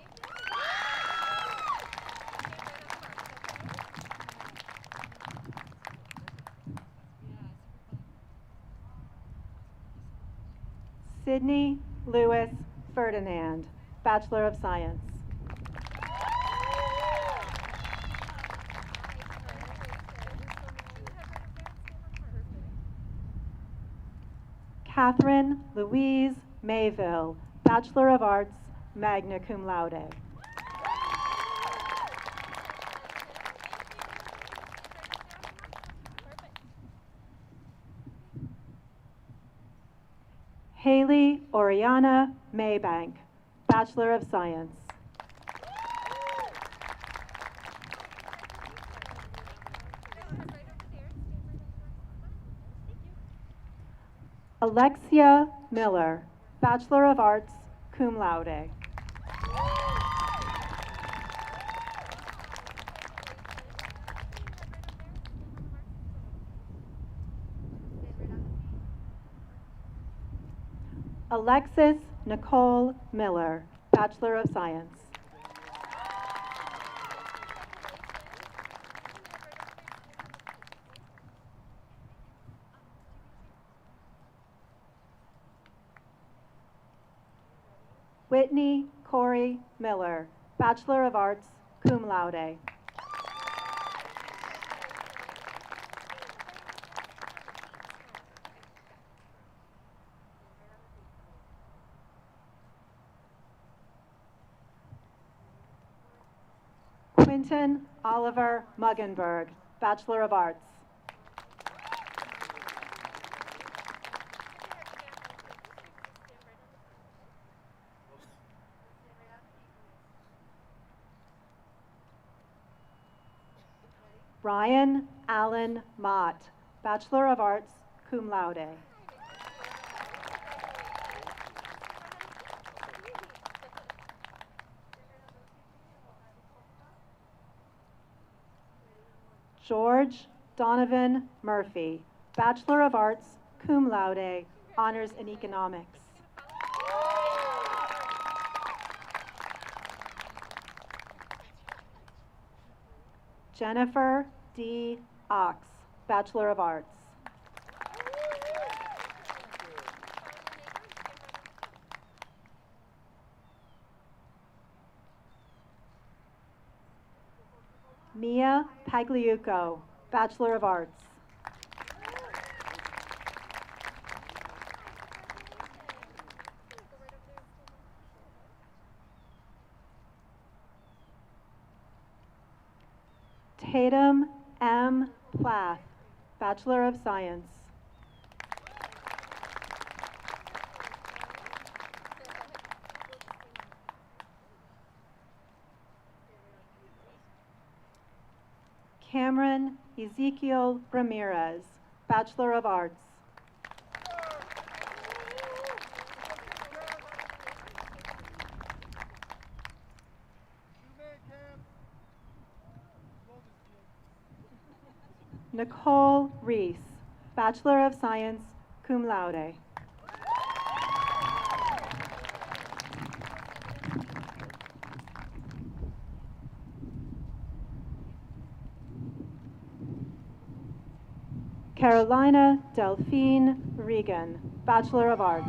Sydney Lewis Ferdinand, Bachelor of Science. Catherine Louise Mayville, Bachelor of Arts, magna cum laude. Haley Oriana Maybank, Bachelor of Science. Alexia Miller, Bachelor of Arts, cum laude. Alexis Nicole Miller, Bachelor of Science. Whitney Corey Miller, Bachelor of Arts, cum laude. Quinton Oliver Muggenberg, Bachelor of Arts. Ryan Allen Mott, Bachelor of Arts, cum laude. George Donovan Murphy, Bachelor of Arts, cum laude, honors in economics. Jennifer D. Ox, Bachelor of Arts. Mia Pagliuco, Bachelor of Arts. Tatum M. Plath, Bachelor of Science. Cameron Ezekiel Ramirez, Bachelor of Arts. Nicole Reese, Bachelor of Science, cum laude. Carolina Delphine Regan, Bachelor of Arts.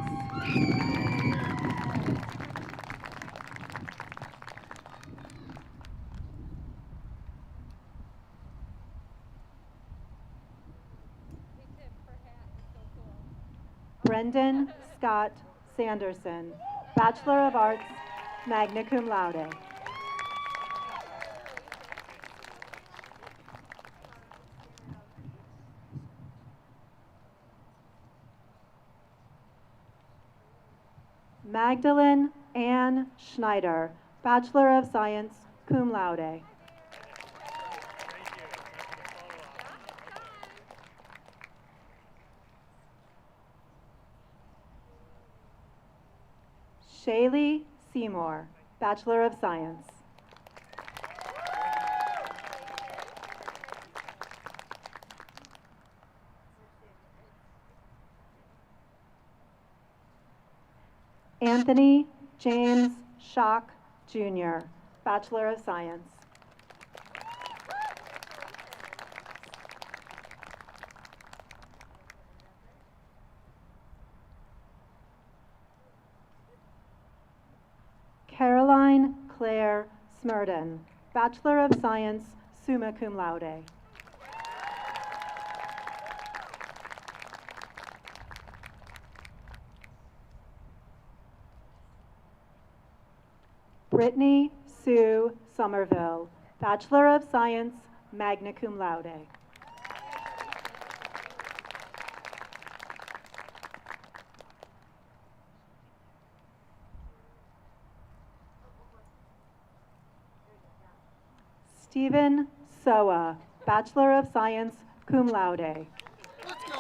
Brendan Scott Sanderson, Bachelor of Arts, magna cum laude. Magdalene Ann Schneider, Bachelor of Science, cum laude. Shaylee Seymour, Bachelor of Science. Anthony James Schock, Jr., Bachelor of Science. Caroline Claire Smurden, Bachelor of Science, summa cum laude. Brittany Sue Somerville, Bachelor of Science, magna cum laude. Stephen Soa, Bachelor of Science, cum laude. Let's go.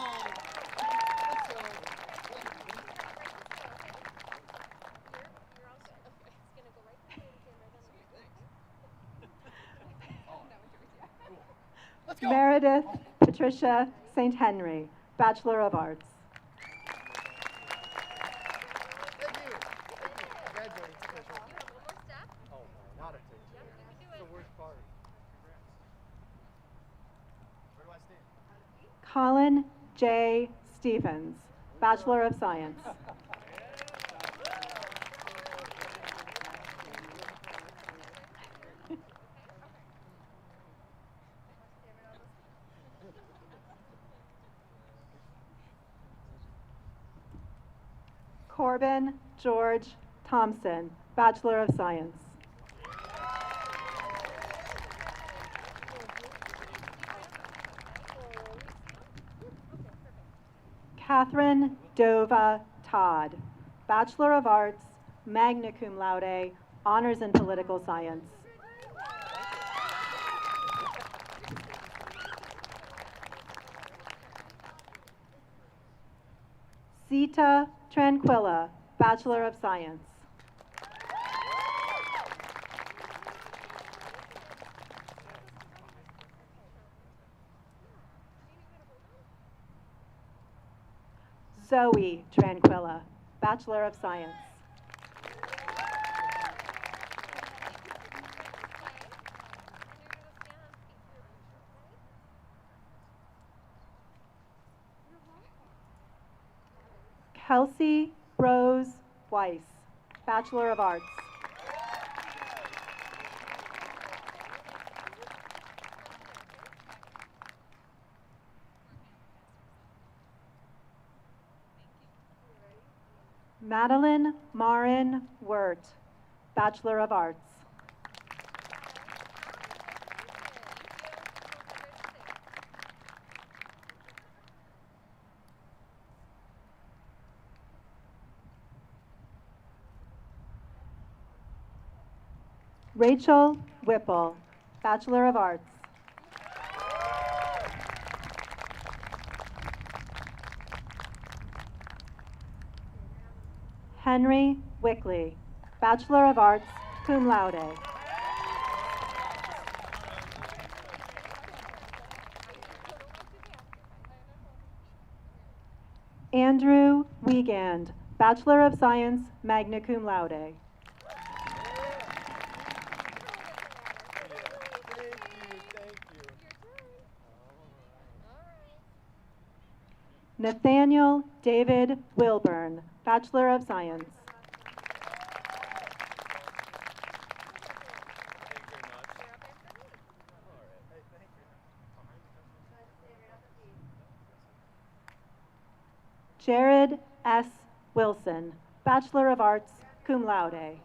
Meredith Patricia St. Henry, Bachelor of Arts. Thank you. Congratulations, Patricia. Oh, no, not a picture. It's the worst part. Where do I stand? Colin J. Stevens, Bachelor of Science. Corbin George Thompson, Bachelor of Science. Catherine Dova Todd, Bachelor of Arts, magna cum laude, honors in political science. Zita Tranquilla, Bachelor of Science. Zoe Tranquilla, Bachelor of Science. Kelsey Rose Weiss, Bachelor of Arts. Madeline Marin Wirt, Bachelor of Arts. Rachel Whipple, Bachelor of Arts. Henry Wickley, Bachelor of Arts, cum laude. Andrew Wiegand, Bachelor of Science, magna cum laude. Nathaniel David Wilburn, Bachelor of Science. Jared S. Wilson, Bachelor of Arts, cum laude.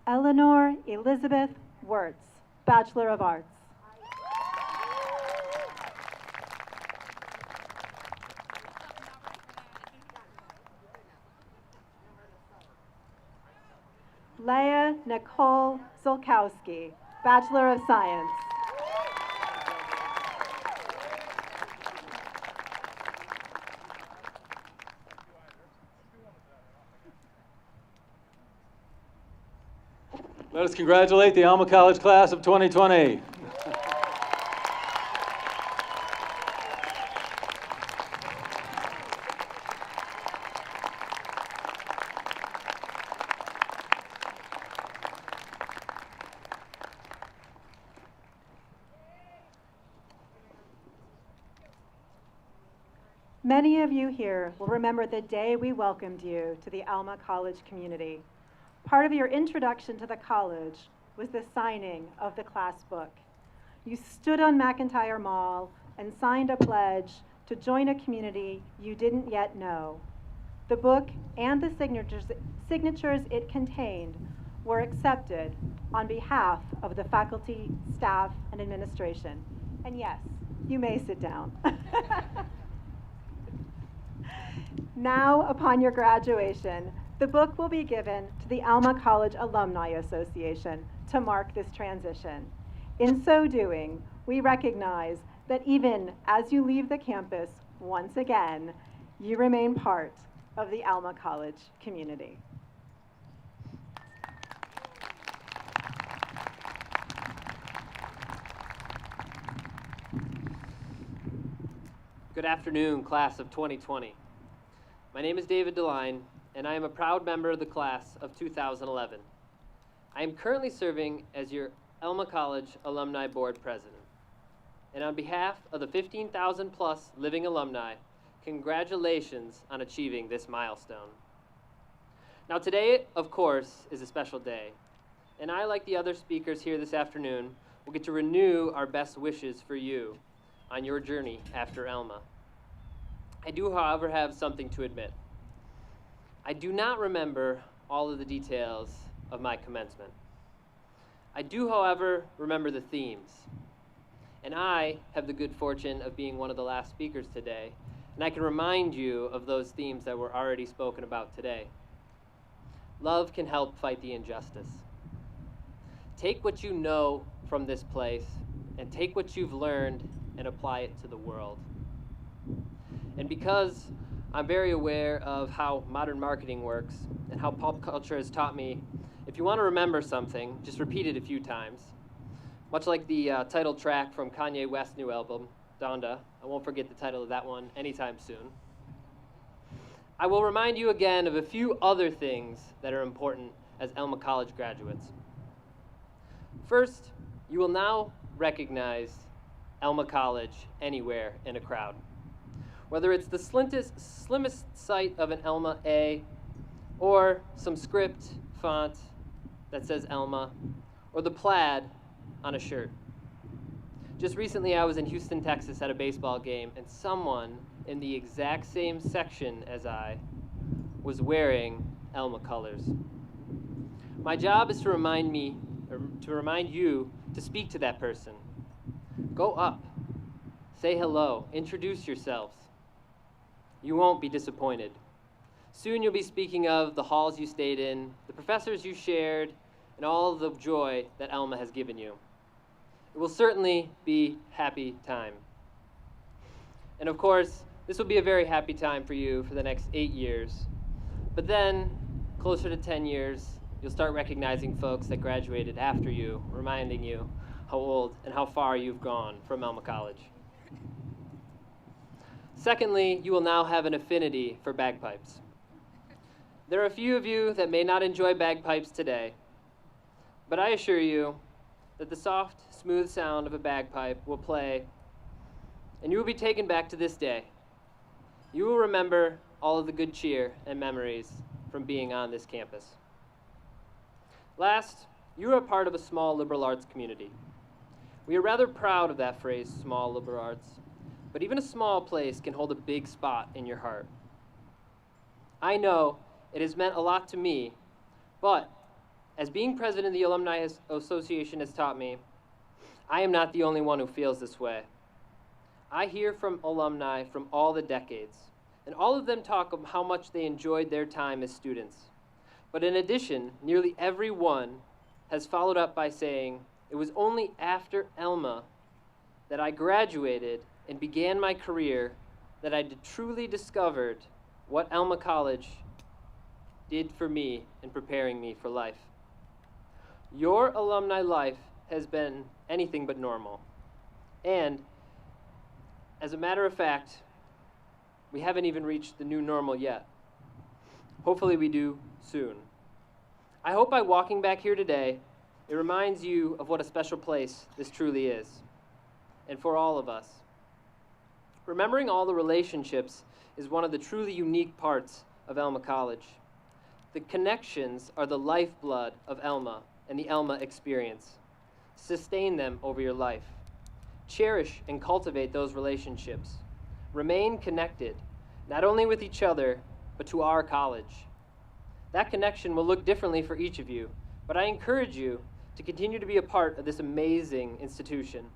Eleanor Elizabeth Wirtz, Bachelor of Arts. Leah Nicole Zulkowski, Bachelor of Science. Let us congratulate the Alma College class of 2020. Many of you here will remember the day we welcomed you to the Alma College community. Part of your introduction to the college was the signing of the class book. You stood on McIntyre Mall and signed a pledge to join a community you didn't yet know. The book and the signatures it contained were accepted on behalf of the faculty, staff, and administration. And yes, you may sit down. Now, upon your graduation, the book will be given to the Alma College Alumni Association to mark this transition. In so doing, we recognize that even as you leave the campus once again, you remain part of the Alma College community. Good afternoon, class of 2020. My name is David DeLine, and I am a proud member of the class of 2011. I am currently serving as your Alma College Alumni Board President. And on behalf of the 15,000 plus living alumni, congratulations on achieving this milestone. Now today, of course, is a special day, and I, like the other speakers here this afternoon, will get to renew our best wishes for you on your journey after Alma. I do, however, have something to admit. I do not remember all of the details of my commencement. I do, however, remember the themes. And I have the good fortune of being one of the last speakers today, and I can remind you of those themes that were already spoken about today. Love can help fight the injustice. Take what you know from this place and take what you've learned and apply it to the world. And because I'm very aware of how modern marketing works and how pop culture has taught me, if you want to remember something, just repeat it a few times. Much like the title track from Kanye West's new album, Donda. I won't forget the title of that one anytime soon. I will remind you again of a few other things that are important as Alma College graduates. First, you will now recognize Alma College anywhere in a crowd. Whether it's the slimmest sight of an Alma A, or some script font that says Alma, or the plaid on a shirt. Just recently I was in Houston, Texas at a baseball game, and someone in the exact same section as I was wearing Alma colors. My job is to remind you to speak to that person. Go up, say hello, introduce yourselves. You won't be disappointed. Soon you'll be speaking of the halls you stayed in, the professors you shared, and all the joy that Alma has given you. It will certainly be happy time. And of course, this will be a very happy time for you for the next 8 years. But then, closer to 10 years, you'll start recognizing folks that graduated after you, reminding you how old and how far you've gone from Alma College. Secondly, you will now have an affinity for bagpipes. There are a few of you that may not enjoy bagpipes today, but I assure you that the soft, smooth sound of a bagpipe will play, and you will be taken back to this day. You will remember all of the good cheer and memories from being on this campus. Last, you are a part of a small liberal arts community. We are rather proud of that phrase, small liberal arts, but even a small place can hold a big spot in your heart. I know it has meant a lot to me, but as being president of the Alumni Association has taught me, I am not the only one who feels this way. I hear from alumni from all the decades, and all of them talk of how much they enjoyed their time as students. But in addition, nearly everyone has followed up by saying, it was only after Alma that I graduated and began my career that I truly discovered what Alma College did for me in preparing me for life. Your alumni life has been anything but normal. And as a matter of fact, we haven't even reached the new normal yet. Hopefully we do soon. I hope by walking back here today, it reminds you of what a special place this truly is, and for all of us. Remembering all the relationships is one of the truly unique parts of Alma College. The connections are the lifeblood of Alma and the Alma experience. Sustain them over your life. Cherish and cultivate those relationships. Remain connected, not only with each other, but to our college. That connection will look differently for each of you, but I encourage you to continue to be a part of this amazing institution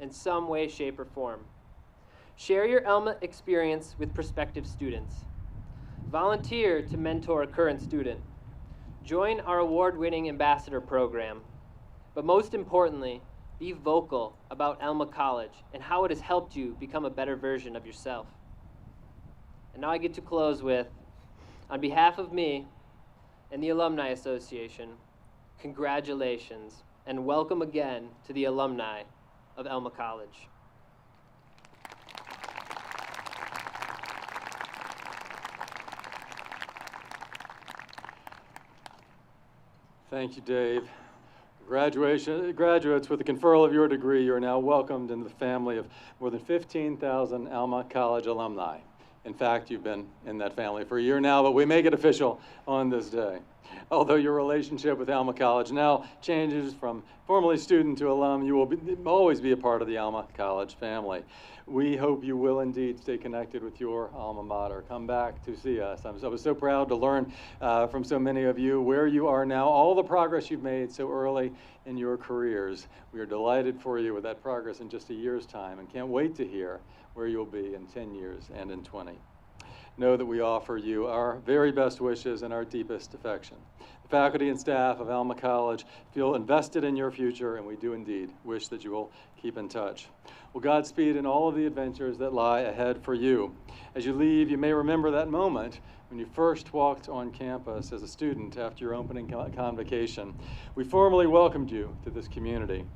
in some way, shape, or form. Share your Alma experience with prospective students. Volunteer to mentor a current student. Join our award-winning ambassador program. But most importantly, be vocal about Alma College and how it has helped you become a better version of yourself. And now I get to close with, on behalf of me and the Alumni Association, congratulations and welcome again to the alumni of Alma College. Thank you, Dave. Graduates, with the conferral of your degree, you are now welcomed into the family of more than 15,000 Alma College alumni. In fact, you've been in that family for a year now, but we make it official on this day. Although your relationship with Alma College now changes from formerly student to alum, you will always be a part of the Alma College family. We hope you will indeed stay connected with your alma mater. Come back to see us. I was so proud to learn from so many of you where you are now, all the progress you've made so early in your careers. We are delighted for you with that progress in just a year's time and can't wait to hear where you'll be in 10 years and in 20. Know that we offer you our very best wishes and our deepest affection. The faculty and staff of Alma College feel invested in your future, and we do indeed wish that you will keep in touch. Well, Godspeed in all of the adventures that lie ahead for you. As you leave, you may remember that moment when you first walked on campus as a student after your opening convocation. We formally welcomed you to this community.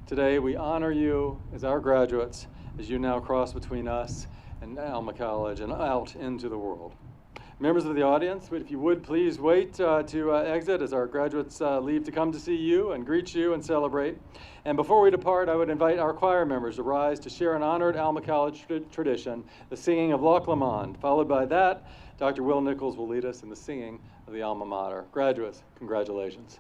Today, we honor you as our graduates as you now cross between us and Alma College and out into the world. Members of the audience, if you would please wait to exit as our graduates leave to come to see you and greet you and celebrate. And before we depart, I would invite our choir members to rise to share an honored Alma College tradition, the singing of Loch Lomond. Followed by that, Dr. Will Nichols will lead us in the singing of the Alma Mater. Graduates, congratulations.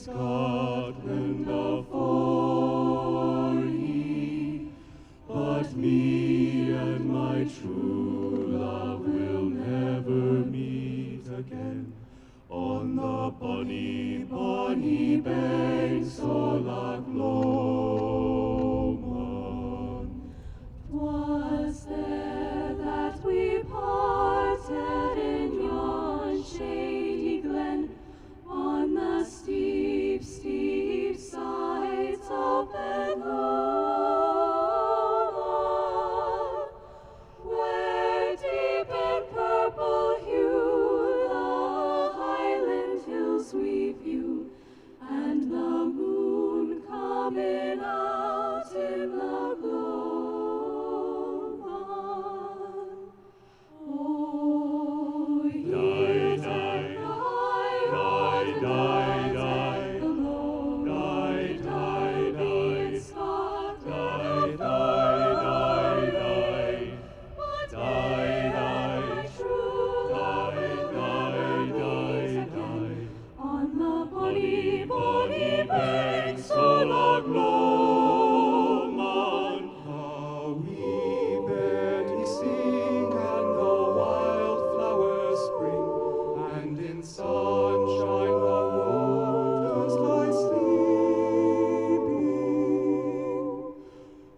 Scotland afore ye, but me and my true love will never meet again on the bonny, bonny banks o' Loch Lomond. 'Twas there that we parted in yon shady glen, on the steep, steep sides of Benloma, where deep in purple hue the Highland hills we view, and the moon coming out in the glow. Oh, yield and die, die, die, the lone die, be in Scotland die, but die, true love die, on the bonny, bonny banks o' Loch Lomond. The wee birdie sing and the wildflowers spring, and in sunshine the waters lie sleeping.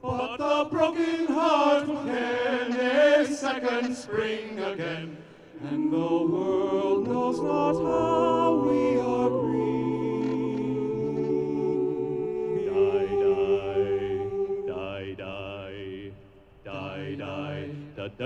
But the broken heart will ken a second spring again, and the world knows not how we are grieved. Die, die,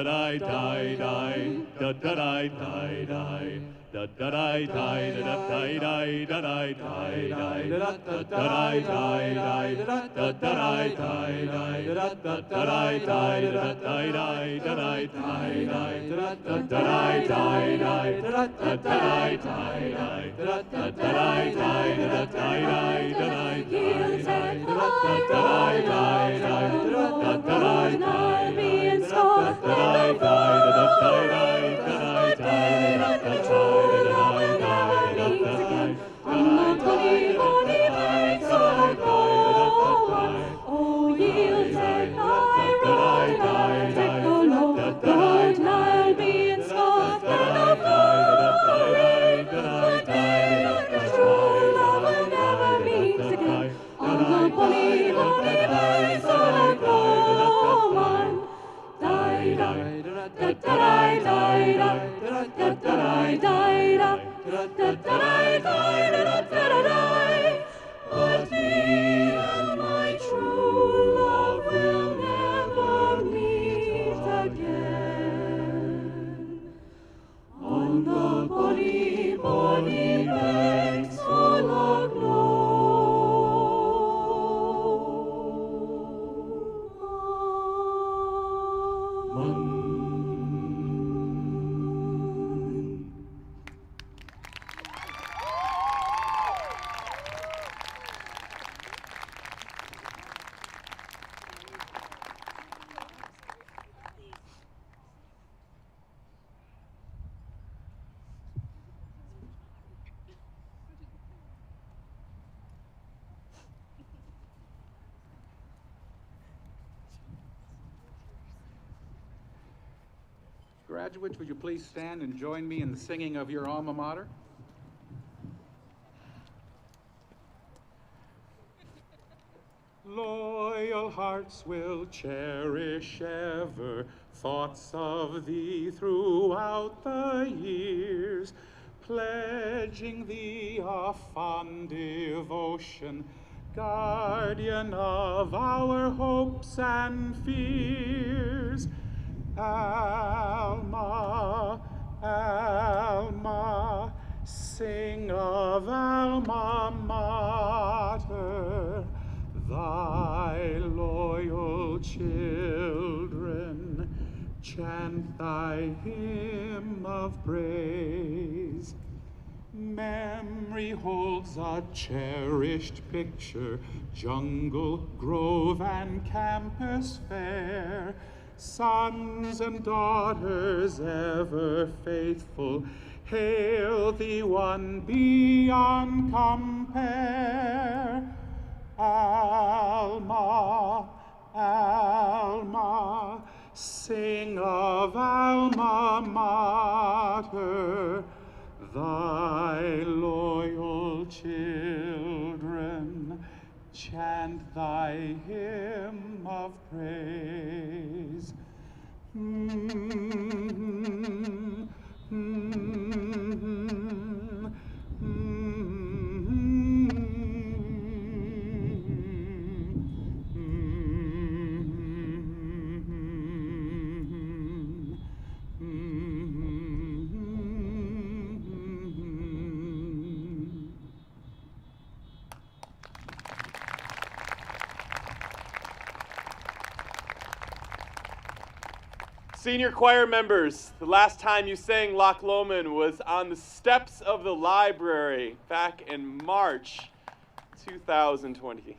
die, die, die, da da die, die, die, da da die, die, die, da da die, die, da die, die, da die, die, die, da da die, die, die, da da die, die, die, da da die, die, da die, die, da die, die, die, da da die, die, die, da da die, die, die, da da die, die, da die, die, da die, But me and my true love will never meet again on the bonny, bonny banks o' Loch Lomond. Graduates, would you please stand and join me in the singing of your alma mater? Loyal hearts will cherish ever thoughts of thee throughout the years, pledging thee a fond devotion, guardian of our hopes and fears. Alma, Alma, sing of Alma Mater, thy loyal children chant thy hymn of praise. Memory holds a cherished picture, jungle, grove, and campus fair, sons and daughters ever faithful, Hail the one beyond compare. Alma, Alma, sing of Alma Mater, thy loyal children chant thy hymn of praise. Senior choir members, the last time you sang Loch Lomond was on the steps of the library back in March 2020.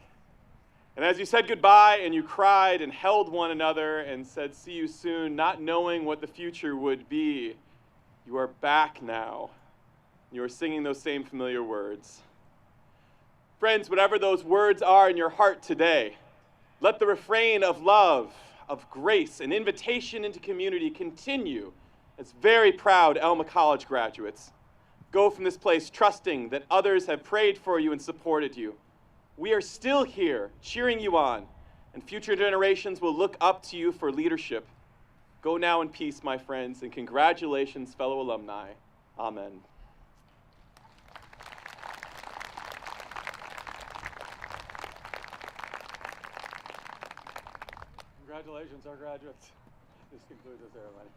And as you said goodbye and you cried and held one another and said, see you soon, not knowing what the future would be, you are back now. You are singing those same familiar words. Friends, whatever those words are in your heart today, let the refrain of love, of grace, and invitation into community continue as very proud Alma College graduates. Go from this place trusting that others have prayed for you and supported you. We are still here cheering you on, and future generations will look up to you for leadership. Go now in peace, my friends, and congratulations, fellow alumni. Amen. Congratulations, our graduates. This concludes the ceremony.